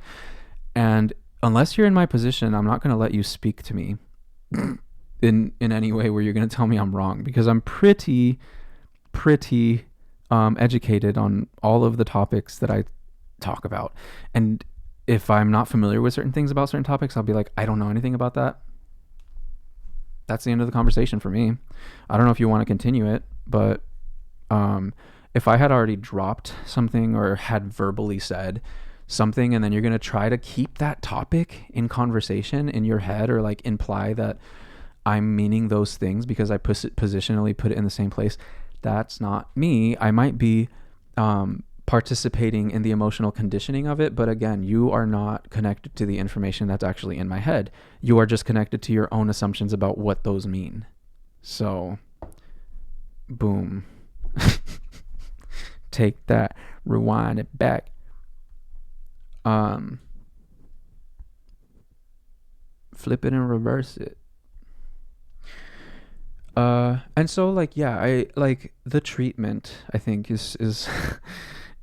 And unless you're in my position, I'm not going to let you speak to me in any way where you're going to tell me I'm wrong, because I'm pretty educated on all of the topics that I talk about. And if I'm not familiar with certain things about certain topics, I'll be like, I don't know anything about that. That's the end of the conversation for me. I don't know if you want to continue it, but if I had already dropped something or had verbally said something, and then you're going to try to keep that topic in conversation in your head, or like imply that I'm meaning those things because I positionally put it in the same place, that's not me. I might be participating in the emotional conditioning of it, but again, you are not connected to the information that's actually in my head. You are just connected to your own assumptions about what those mean. So, boom. Take that, rewind it back. Flip it and reverse it. And so like, yeah, I like the treatment, I think is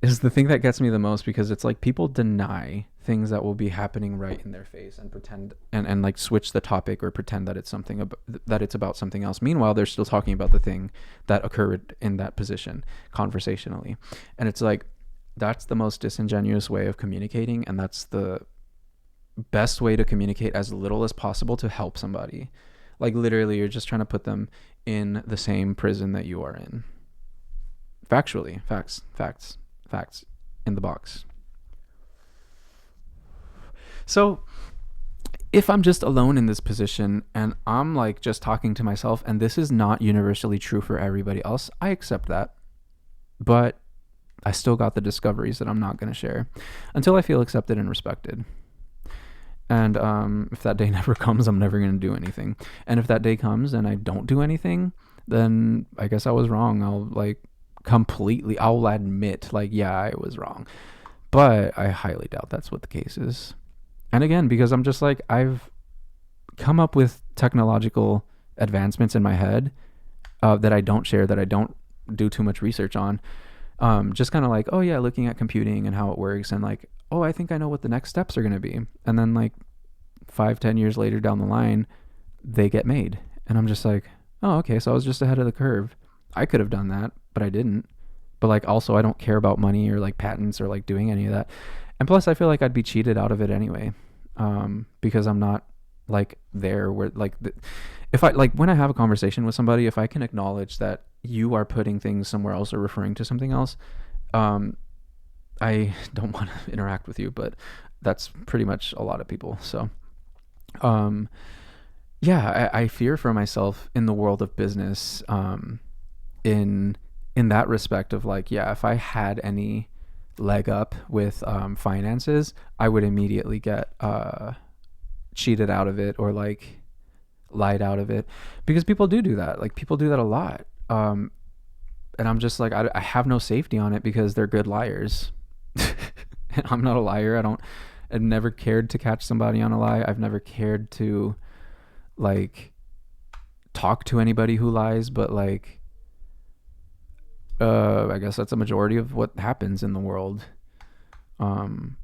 is the thing that gets me the most, because it's like people deny things that will be happening right in their face and pretend and like switch the topic or pretend that it's something that it's about something else. Meanwhile, they're still talking about the thing that occurred in that position conversationally. And it's like, that's the most disingenuous way of communicating, and that's the best way to communicate as little as possible to help somebody. Like, literally, you're just trying to put them in the same prison that you are in. Factually, facts in the box. So if I'm just alone in this position and I'm like just talking to myself, and this is not universally true for everybody else, I accept that. But I still got the discoveries that I'm not going to share until I feel accepted and respected. And if that day never comes, I'm never going to do anything. And if that day comes and I don't do anything, then I guess I was wrong. I'll admit, like, yeah, I was wrong. But I highly doubt that's what the case is. And again, because I'm just like, I've come up with technological advancements in my head that I don't share, that I don't do too much research on. Just kind of like, oh yeah, looking at computing and how it works, and like, oh, I think I know what the next steps are going to be. And then like 5-10 years later down the line, they get made. And I'm just like, oh, okay, so I was just ahead of the curve. I could have done that, but I didn't. But like, also, I don't care about money or like patents or like doing any of that. And plus, I feel like I'd be cheated out of it anyway, because I'm not like there where like, if I like, when I have a conversation with somebody, if I can acknowledge that you are putting things somewhere else or referring to something else, I don't want to interact with you, but that's pretty much a lot of people. So, yeah, I fear for myself in the world of business, in that respect of like, yeah, if I had any leg up with finances, I would immediately get cheated out of it or like lied out of it, because people do that. Like, people do that a lot. And I'm just like, I have no safety on it because they're good liars. And I'm not a liar. I've never cared to catch somebody on a lie. I've never cared to like talk to anybody who lies, but like, I guess that's a majority of what happens in the world. Um,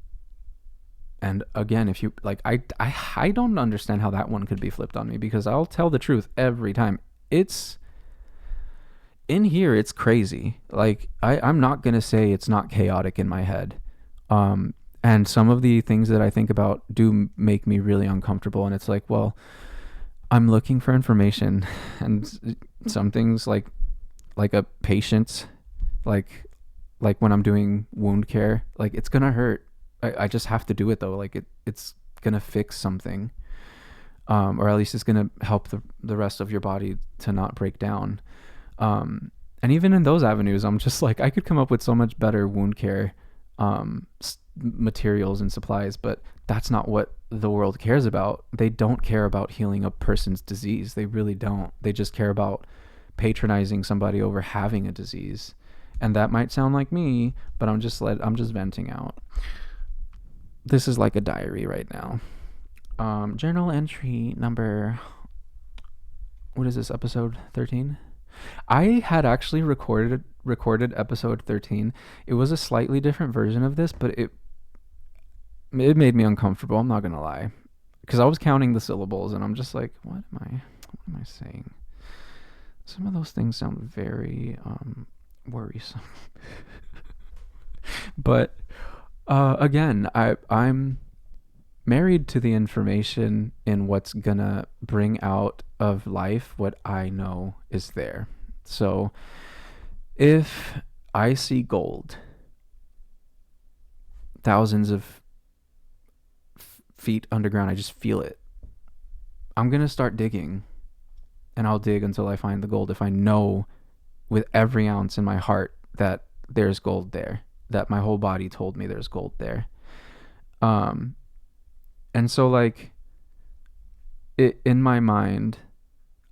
and again, if you like, I don't understand how that one could be flipped on me, because I'll tell the truth every time. It's in here. It's crazy. Like I'm not gonna say it's not chaotic in my head. And some of the things that I think about do make me really uncomfortable. And it's like, well, I'm looking for information, and some things like a patient, like when I'm doing wound care, like it's gonna hurt. I just have to do it though. Like it's gonna fix something, or at least it's gonna help the rest of your body to not break down. And even in those avenues, I'm just like, I could come up with so much better wound care materials and supplies, but that's not what the world cares about. They don't care about healing a person's disease. They really don't. They just care about patronizing somebody over having a disease. And that might sound like me, but I'm just venting out. This is like a diary right now. Journal entry number, what is this, episode 13? I had actually recorded episode 13. It was a slightly different version of this, but it made me uncomfortable, I'm not gonna lie, because I was counting the syllables and I'm just like, what am I saying? Some of those things sound very worrisome. But again, I'm married to the information in what's gonna bring out of life what I know is there. So if I see gold thousands of feet underground, I just feel it, I'm gonna start digging, and I'll dig until I find the gold. If I know with every ounce in my heart that there's gold there, that my whole body told me there's gold there. And so like in my mind,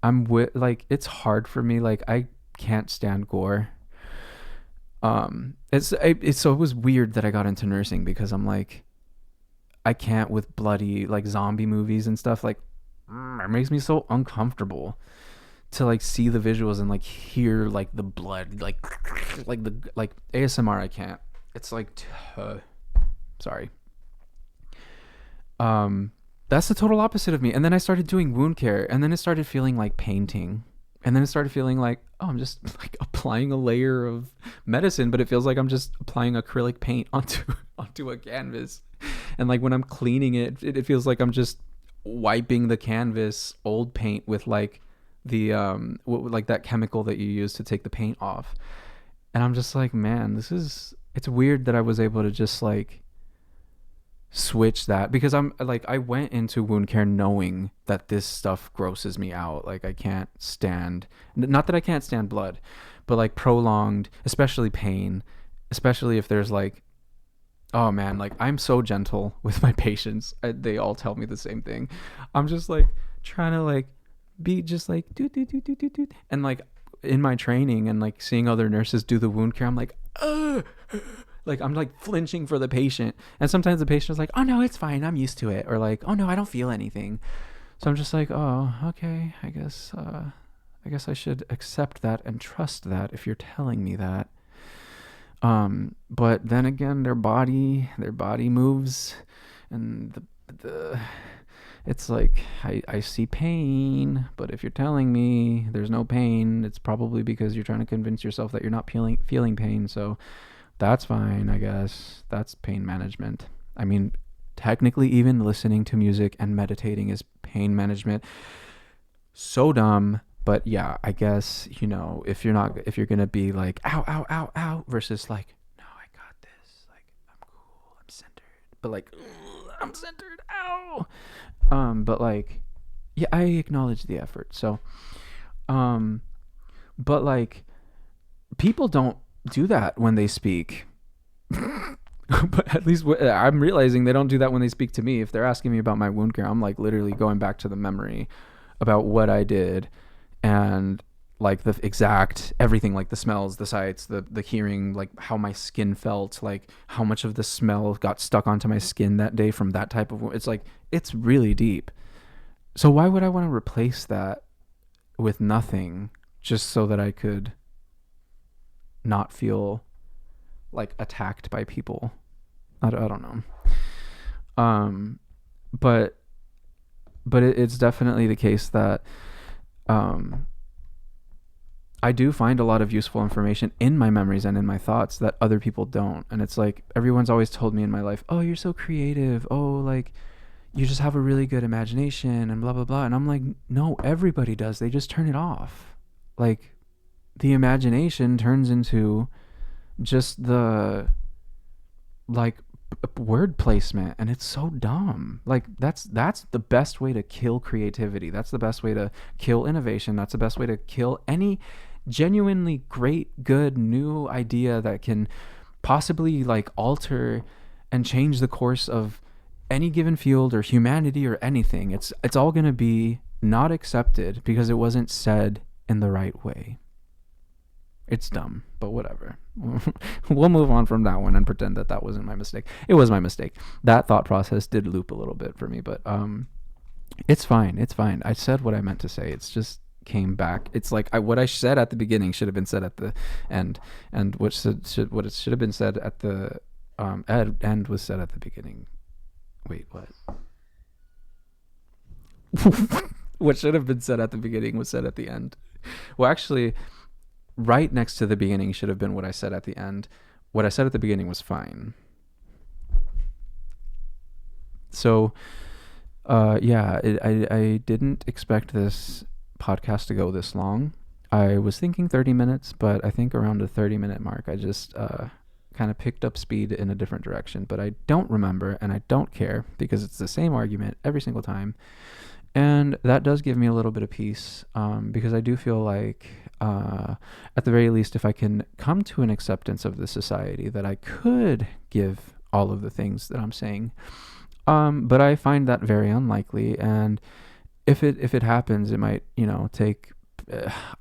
it's hard for me. Like I can't stand gore. So it was weird that I got into nursing, because I'm like, I can't with bloody like zombie movies and stuff. Like it makes me so uncomfortable to like see the visuals and like hear like the blood, like ASMR. I can't. It's like, sorry. That's the total opposite of me. And then I started doing wound care, and then it started feeling like painting, and then it started feeling like, oh, I'm just like applying a layer of medicine, but it feels like I'm just applying acrylic paint onto a canvas. And like when I'm cleaning it feels like I'm just wiping the canvas old paint with like the like that chemical that you use to take the paint off. And I'm just like, man, it's weird that I was able to just like switch that, because I'm like, I went into wound care knowing that this stuff grosses me out. Like I can't stand, not that I can't stand blood, but like prolonged, especially pain, especially if there's like, oh man, like I'm so gentle with my patients. They all tell me the same thing. I'm just like trying to like be just like do, and like in my training and like seeing other nurses do the wound care, I'm like, ugh. Like I'm like flinching for the patient, and sometimes the patient is like, oh no, it's fine, I'm used to it, or like, oh no, I don't feel anything. So I'm just like, oh, okay, I guess I should accept that and trust that if you're telling me that. But then again, their body moves, and the it's like I see pain, but if you're telling me there's no pain, it's probably because you're trying to convince yourself that you're not feeling pain. So that's fine, I guess. That's pain management. I mean, technically, even listening to music and meditating is pain management. So dumb. But yeah, I guess, if you're going to be like, ow, ow, ow, ow, versus like, no, I got this. Like, I'm cool, I'm centered. But like, I'm centered, ow. But like, yeah, I acknowledge the effort. So, but like, people don't do that when they speak. But at least I'm realizing they don't do that when they speak to me. If they're asking me about my wound care, I'm like literally going back to the memory about what I did, and like the exact everything, like the smells, the sights, the hearing, like how my skin felt, like how much of the smell got stuck onto my skin that day from that type of, it's like, it's really deep. So why would I want to replace that with nothing just so that I could not feel like attacked by people. I don't know. But it's definitely the case that I do find a lot of useful information in my memories and in my thoughts that other people don't. And it's like everyone's always told me in my life, oh, you're so creative. Oh, like you just have a really good imagination and blah, blah, blah. And I'm like, no, everybody does. They just turn it off. Like the imagination turns into just the like word placement, and it's so dumb. Like that's the best way to kill creativity. That's the best way to kill innovation. That's the best way to kill any genuinely great, good, new idea that can possibly like alter and change the course of any given field or humanity or anything. It's all going to be not accepted because it wasn't said in the right way. It's dumb, but whatever. We'll move on from that one and pretend that wasn't my mistake. It was my mistake. That thought process did loop a little bit for me, but it's fine. It's fine. I said what I meant to say. It's just came back. It's like what I said at the beginning should have been said at the end, and what it should have been said at the end was said at the beginning. Wait, what? What should have been said at the beginning was said at the end. Well, actually, right next to the beginning should have been what I said at the end. What I said at the beginning was fine. So, I didn't expect this podcast to go this long. I was thinking 30 minutes, but I think around the 30-minute mark, I just kind of picked up speed in a different direction. But I don't remember, and I don't care, because it's the same argument every single time. And that does give me a little bit of peace, because I do feel like, at the very least, if I can come to an acceptance of the society, that I could give all of the things that I'm saying. But I find that very unlikely. And if it happens, it might, take,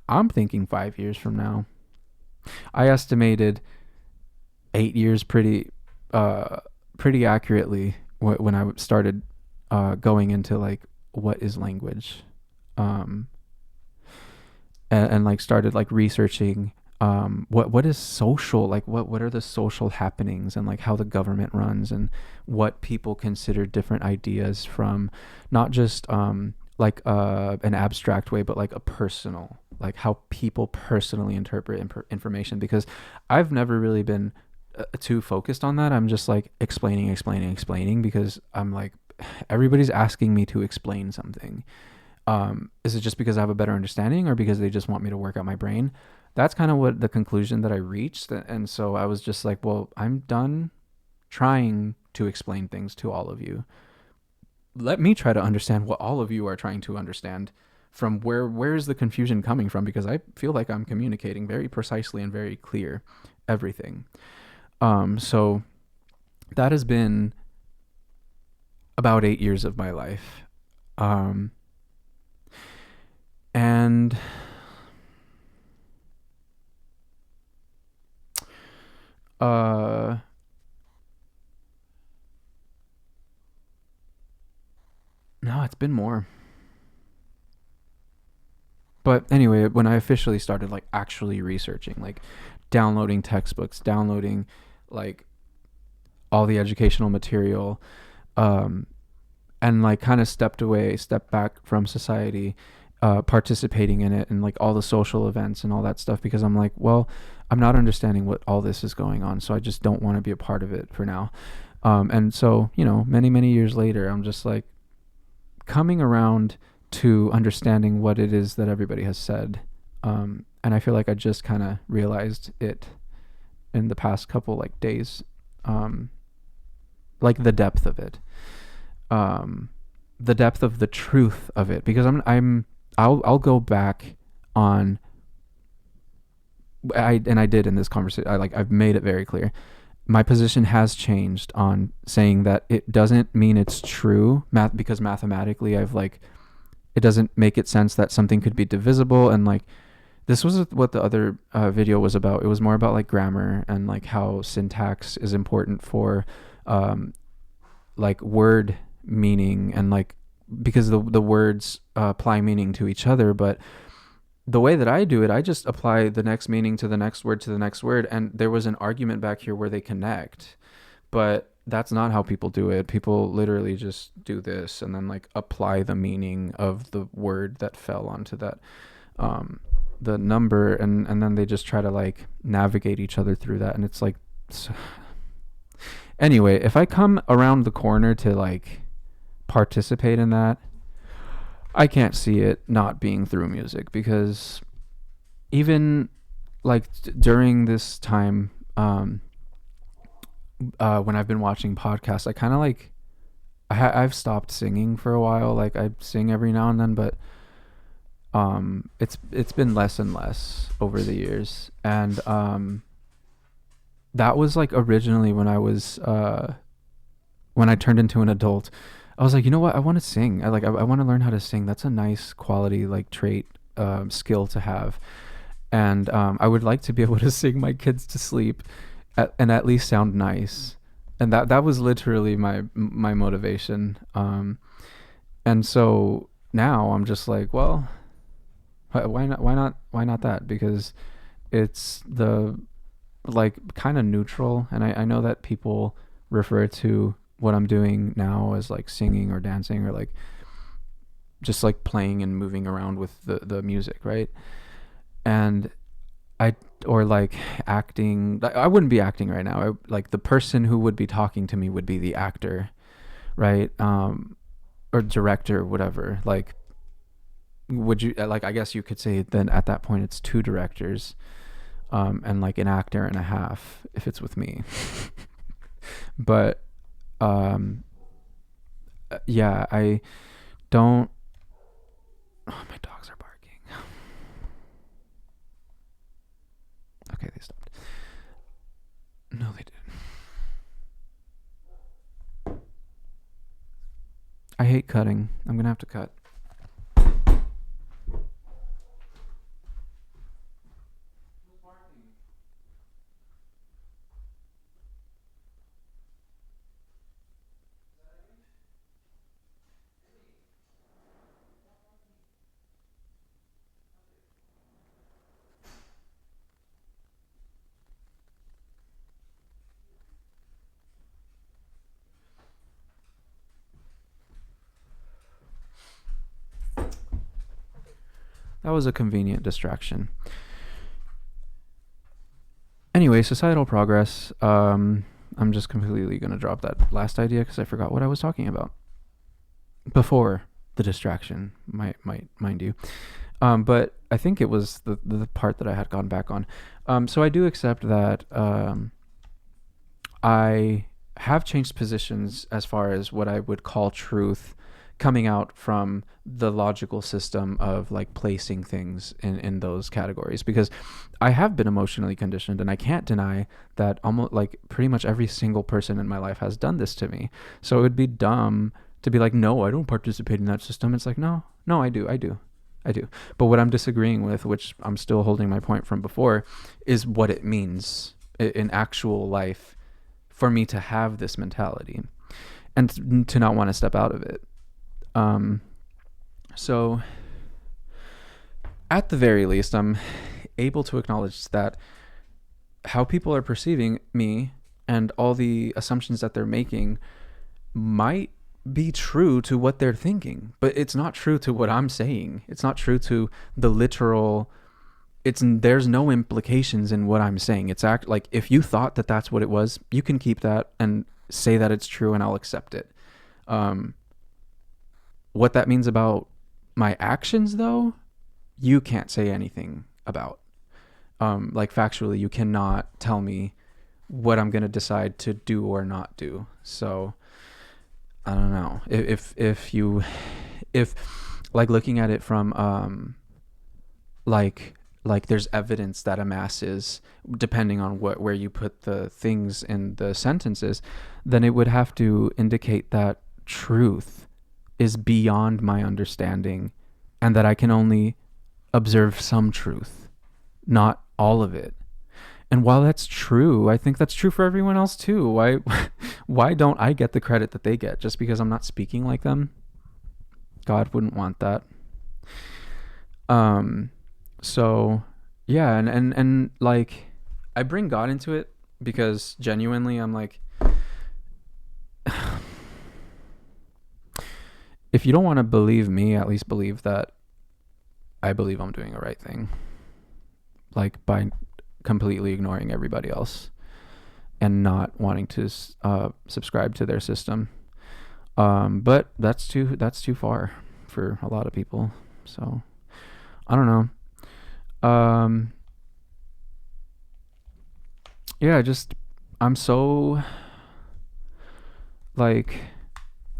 I'm thinking 5 years from now. I estimated 8 years pretty accurately when I started going into like, what is language, and like started like researching what is social, like what are the social happenings, and like how the government runs, and what people consider different ideas from not just like an abstract way, but like a personal, like how people personally interpret information, because I've never really been too focused on that. I'm just like explaining because I'm like, everybody's asking me to explain something. Is it just because I have a better understanding, or because they just want me to work out my brain? That's kind of what the conclusion that I reached. And so I was just like, well, I'm done trying to explain things to all of you. Let me try to understand what all of you are trying to understand. From where is the confusion coming from? Because I feel like I'm communicating very precisely and very clear everything. So that has been about 8 years of my life. And no, it's been more. But anyway, when I officially started like actually researching, like downloading textbooks, downloading like all the educational material, and like kind of stepped back from society, participating in it and like all the social events and all that stuff, because I'm like, well, I'm not understanding what all this is going on, so I just don't want to be a part of it for now. And so, many years later, I'm just like coming around to understanding what it is that everybody has said. And I feel like I just kind of realized it in the past couple like days, like the depth of it, the depth of the truth of it, because I'll go back on, I did in this conversation. I've made it very clear. My position has changed on saying that it doesn't mean it's true, because mathematically it doesn't make it sense that something could be divisible. And like, this was what the other video was about. It was more about like grammar and like how syntax is important for like word meaning, and like because the words apply meaning to each other, but the way that I do it, I just apply the next meaning to the next word to the next word. And there was an argument back here where they connect, but that's not how people do it. People literally just do this and then like apply the meaning of the word that fell onto that, um, the number, and then they just try to like navigate each other through that. And it's like, anyway, if I come around the corner to like participate in that, I can't see it not being through music, because even like during this time, when I've been watching podcasts, I kind of like I've stopped singing for a while. Like I sing every now and then, but it's been less and less over the years. And that was like originally when I was when I turned into an adult. I was like, you know what? I want to sing. I want to learn how to sing. That's a nice quality, like trait, skill to have. And I would like to be able to sing my kids to sleep, and at least sound nice. And that was literally my motivation. And so now I'm just like, well, why not that? Because it's the like kind of neutral, and I know that people refer to what I'm doing now as like singing or dancing or like just like playing and moving around with the music, right? And I or like acting. I wouldn't be acting right now. Like the person who would be talking to me would be the actor, right? Or director, whatever. Like, would you like? I guess you could say then at that point it's two directors, and like an actor and a half if it's with me. But um, yeah, I don't. Oh, my dogs are barking. Okay, they stopped. No, they didn't. I hate cutting. I'm gonna have to cut. That was a convenient distraction. Anyway, societal progress. I'm just completely gonna drop that last idea because I forgot what I was talking about before the distraction. Might mind you. But I think it was the part that I had gone back on. So I do accept that I have changed positions as far as what I would call truth, coming out from the logical system of like placing things in those categories, because I have been emotionally conditioned, and I can't deny that almost like pretty much every single person in my life has done this to me. So it would be dumb to be like, no, I don't participate in that system. It's like, no, I do. But what I'm disagreeing with, which I'm still holding my point from before, is what it means in actual life for me to have this mentality and to not want to step out of it. So at the very least, I'm able to acknowledge that how people are perceiving me and all the assumptions that they're making might be true to what they're thinking, but it's not true to what I'm saying. It's not true to the literal. There's no implications in what I'm saying. It's like if you thought that that's what it was, you can keep that and say that it's true, and I'll accept it. What that means about my actions, though, you can't say anything about. Like factually, you cannot tell me what I'm gonna decide to do or not do. So I don't know if like looking at it from like there's evidence that amasses depending on where you put the things in the sentences, then it would have to indicate that truth is beyond my understanding, and that I can only observe some truth, not all of it. And while that's true, I think that's true for everyone else too. Why don't I get the credit that they get just because I'm not speaking like them? God wouldn't want that. So yeah, and like I bring God into it because genuinely I'm like, if you don't want to believe me, at least believe that I believe I'm doing the right thing, like by completely ignoring everybody else and not wanting to subscribe to their system. But that's too far for a lot of people. So I don't know. Yeah, just I'm so like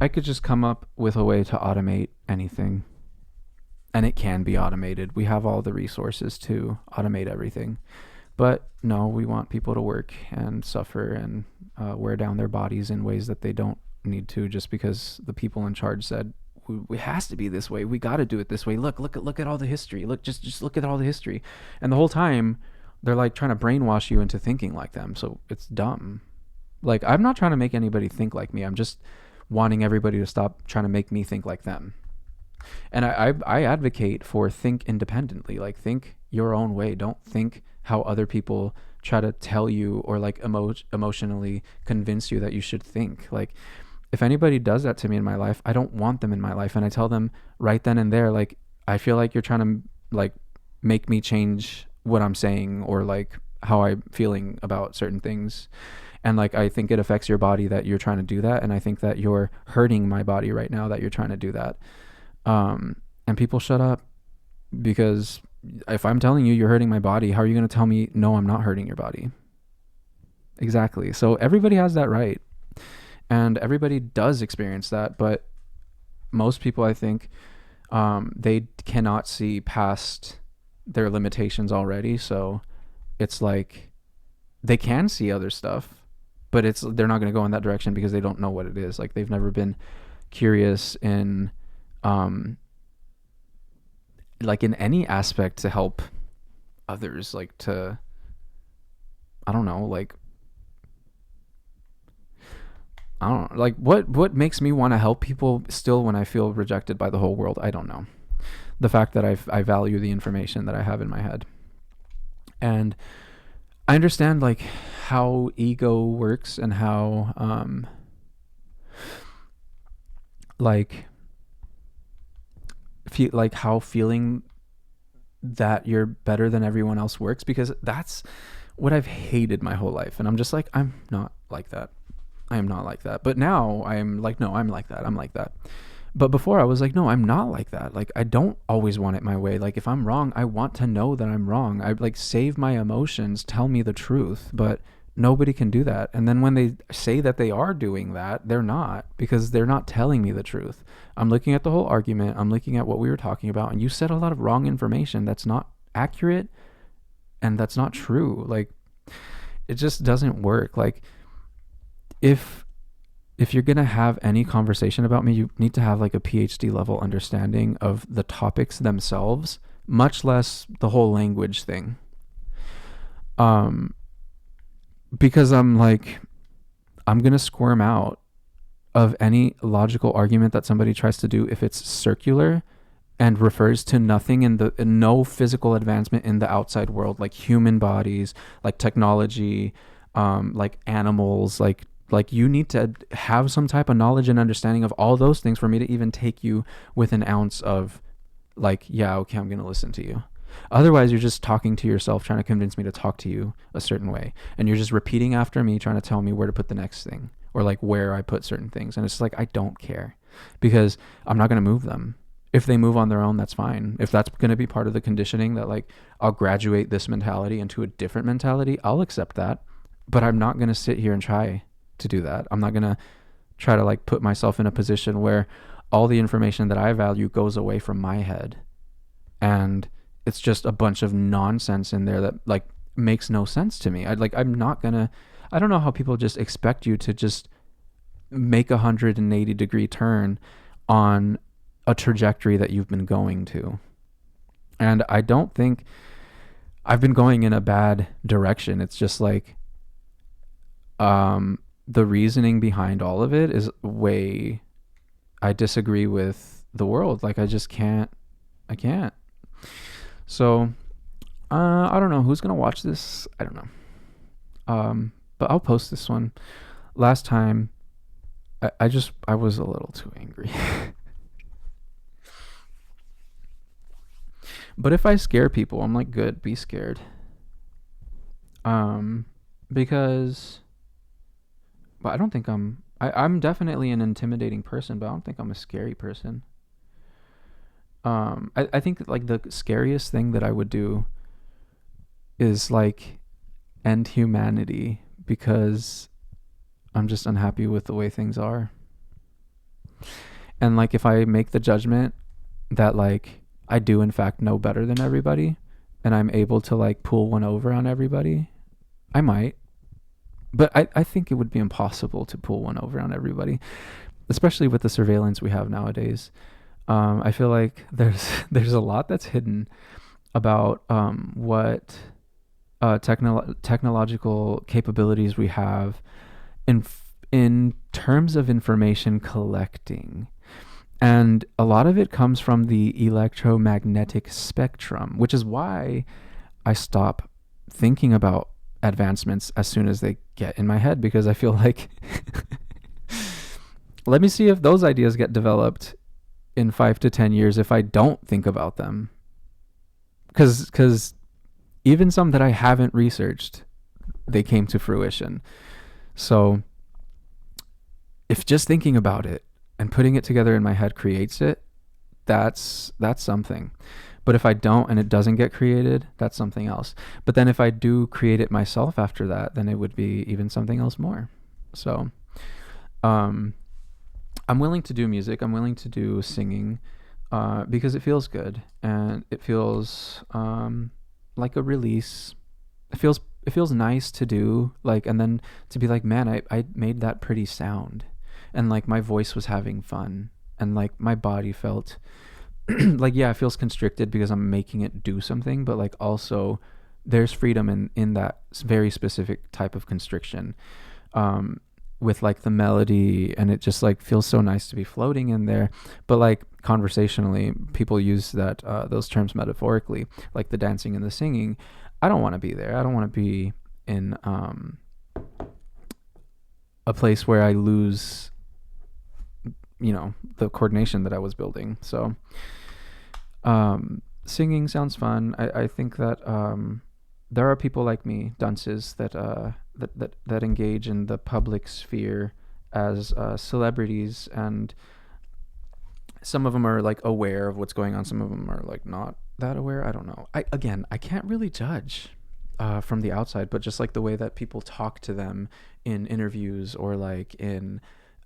I could just come up with a way to automate anything, and it can be automated. We have all the resources to automate everything. But no, we want people to work and suffer and wear down their bodies in ways that they don't need to, just because the people in charge said it has to be this way. We got to do it this way. Look at all the history. Just look at all the history. And the whole time, they're like trying to brainwash you into thinking like them. So it's dumb. Like I'm not trying to make anybody think like me. I'm just wanting everybody to stop trying to make me think like them. And I advocate for think independently. Like think your own way. Don't think how other people try to tell you or like emotionally convince you that you should think. Like if anybody does that to me in my life, I don't want them in my life. And I tell them right then and there, like, I feel like you're trying to like make me change what I'm saying or like how I'm feeling about certain things. And like I think it affects your body that you're trying to do that, and I think that you're hurting my body right now that you're trying to do that. And people shut up, because if I'm telling you you're hurting my body, how are you going to tell me no, I'm not hurting your body? Exactly. So everybody has that right, and everybody does experience that, but most people, I think, they cannot see past their limitations already. So it's like they can see other stuff, but they're not going to go in that direction because they don't know what it is. Like they've never been curious in um like in any aspect to help others, like to, I don't know, like I don't know, like what makes me want to help people still when I feel rejected by the whole world? I don't know. The fact that I value the information that I have in my head, and I understand like how ego works and how like feel like how feeling that you're better than everyone else works, because that's what I've hated my whole life. And I'm just like, I'm not like that. I am not like that. But now I'm like, no, I'm like that. I'm like that. But before I was like, no, I'm not like that. Like I don't always want it my way. Like if I'm wrong, I want to know that I'm wrong. I like save my emotions, tell me the truth, but nobody can do that. And then when they say that they are doing that, they're not, because they're not telling me the truth. I'm looking at the whole argument. I'm looking at what we were talking about, and you said a lot of wrong information that's not accurate and that's not true. Like it just doesn't work. Like if you're going to have any conversation about me, you need to have like a PhD level understanding of the topics themselves, much less the whole language thing. Um, because I'm like, I'm going to squirm out of any logical argument that somebody tries to do if it's circular and refers to nothing in no physical advancement in the outside world, like human bodies, like technology, like animals, like you need to have some type of knowledge and understanding of all those things for me to even take you with an ounce of like, yeah, okay, I'm going to listen to you. Otherwise, you're just talking to yourself, trying to convince me to talk to you a certain way. And you're just repeating after me, trying to tell me where to put the next thing or like where I put certain things. And it's like, I don't care, because I'm not going to move them. If they move on their own, that's fine. If that's going to be part of the conditioning that like I'll graduate this mentality into a different mentality, I'll accept that. But I'm not going to sit here and try to do that. I'm not going to try to like put myself in a position where all the information that I value goes away from my head, and it's just a bunch of nonsense in there that like makes no sense to me. I'm not gonna, I don't know how people just expect you to just make a 180-degree turn on a trajectory that you've been going to. And I don't think I've been going in a bad direction. It's just like the reasoning behind all of it is way, I disagree with the world. Like I just can't, I can't. So I don't know who's gonna watch this. I don't know. But I'll post this one. Last time, I was a little too angry. But if I scare people, I'm like, good, be scared. Um, because, but I don't think I'm definitely an intimidating person, but I don't think I'm a scary person. I think that, like, the scariest thing that I would do is like end humanity because I'm just unhappy with the way things are. And like if I make the judgment that like I do in fact know better than everybody and I'm able to like pull one over on everybody, I might. But I think it would be impossible to pull one over on everybody, especially with the surveillance we have nowadays. I feel like there's there's a lot that's hidden about what technological capabilities we have in terms of information collecting. And a lot of it comes from the electromagnetic spectrum, which is why I stop thinking about advancements as soon as they get in my head, because I feel like let me see if those ideas get developed in 5 to 10 years if I don't think about them. Because even some that I haven't researched, they came to fruition. So if just thinking about it and putting it together in my head creates it, that's something. But if I don't and it doesn't get created, that's something else. But then if I do create it myself after that, then it would be even something else more. So um, I'm willing to do music. I'm willing to do singing because it feels good and it feels like a release. It feels nice to do, like, and then to be like, man, I made that pretty sound, and like my voice was having fun, and like my body felt like, yeah, it feels constricted because I'm making it do something, but like also there's freedom in that very specific type of constriction. Um, with like the melody, and it just like feels so nice to be floating in there. But like conversationally, people use that those terms metaphorically, like the dancing and the singing. I don't want to be there. I don't want to be in a place where I lose, the coordination that I was building. So singing sounds fun. I think that there are people like me, dunces, that engage in the public sphere as celebrities, and some of them are like aware of what's going on. Some of them are like not that aware. I don't know. I can't really judge from the outside, but just like the way that people talk to them in interviews, or like in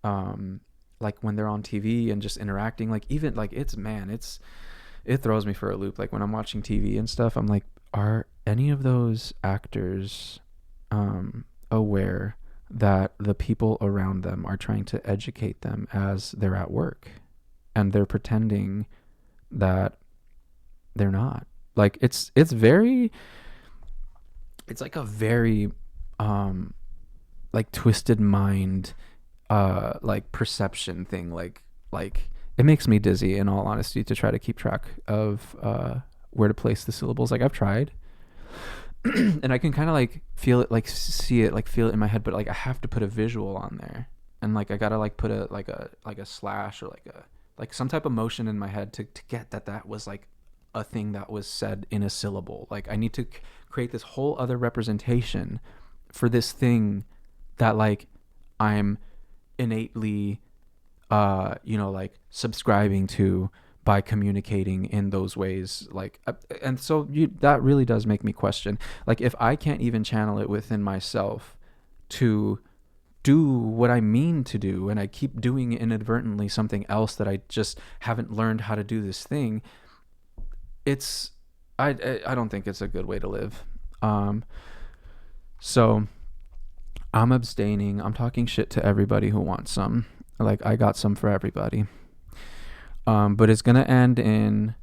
like when they're on TV and just interacting, like even like it throws me for a loop. Like when I'm watching TV and stuff, I'm like, are any of those actors aware that the people around them are trying to educate them as they're at work, and they're pretending that they're not? Like it's like a very like twisted mind like perception thing, like it makes me dizzy, in all honesty, to try to keep track of where to place the syllables. Like I've tried and I can kind of like feel it, like see it, like feel it in my head, but like I have to put a visual on there, and like I gotta like put a slash, or like some type of motion in my head to get that was like a thing that was said in a syllable. Like I need to create this whole other representation for this thing that like I'm innately like subscribing to by communicating in those ways. Like and so that really does make me question, like, if I can't even channel it within myself to do what I mean to do, and I keep doing inadvertently something else that I just haven't learned how to do this thing, it's I don't think it's a good way to live. So I'm abstaining. I'm talking shit to everybody who wants some. Like I got some for everybody. But it's gonna end in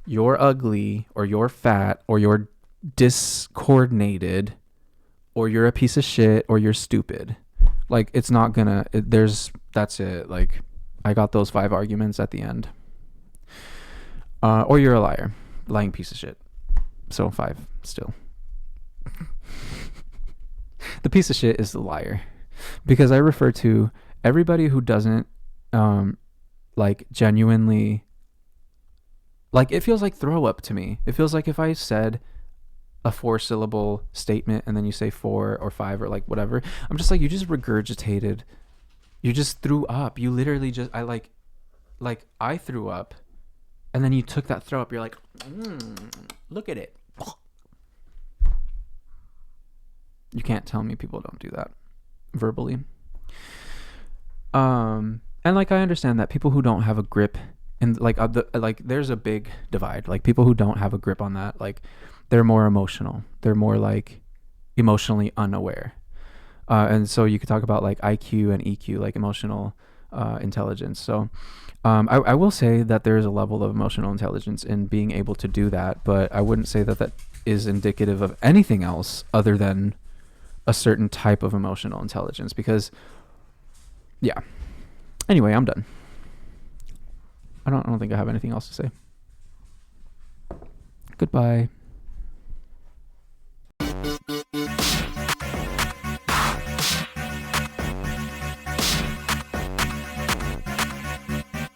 you're ugly, or you're fat, or you're discoordinated, or you're a piece of shit, or you're stupid. Like it's not gonna. That's it. Like I got those 5 arguments at the end. Or you're a liar, lying piece of shit. So 5 still. The piece of shit is the liar, because I refer to everybody who doesn't like genuinely, like, it feels like throw up to me. It feels like if I said a 4-syllable statement and then you say 4 or 5 or like whatever, I'm just like, you just regurgitated, you just threw up. You literally just, I threw up, and then you took that throw up. You're like, look at it. You can't tell me people don't do that verbally. And like, I understand that people who don't have a grip, and like there's a big divide. Like, people who don't have a grip on that, like, they're more emotional. They're more like emotionally unaware. And so you could talk about like IQ and EQ, like emotional intelligence. So I will say that there is a level of emotional intelligence in being able to do that, but I wouldn't say that that is indicative of anything else other than a certain type of emotional intelligence. Because, yeah. Anyway, I'm done. I don't think I have anything else to say. Goodbye.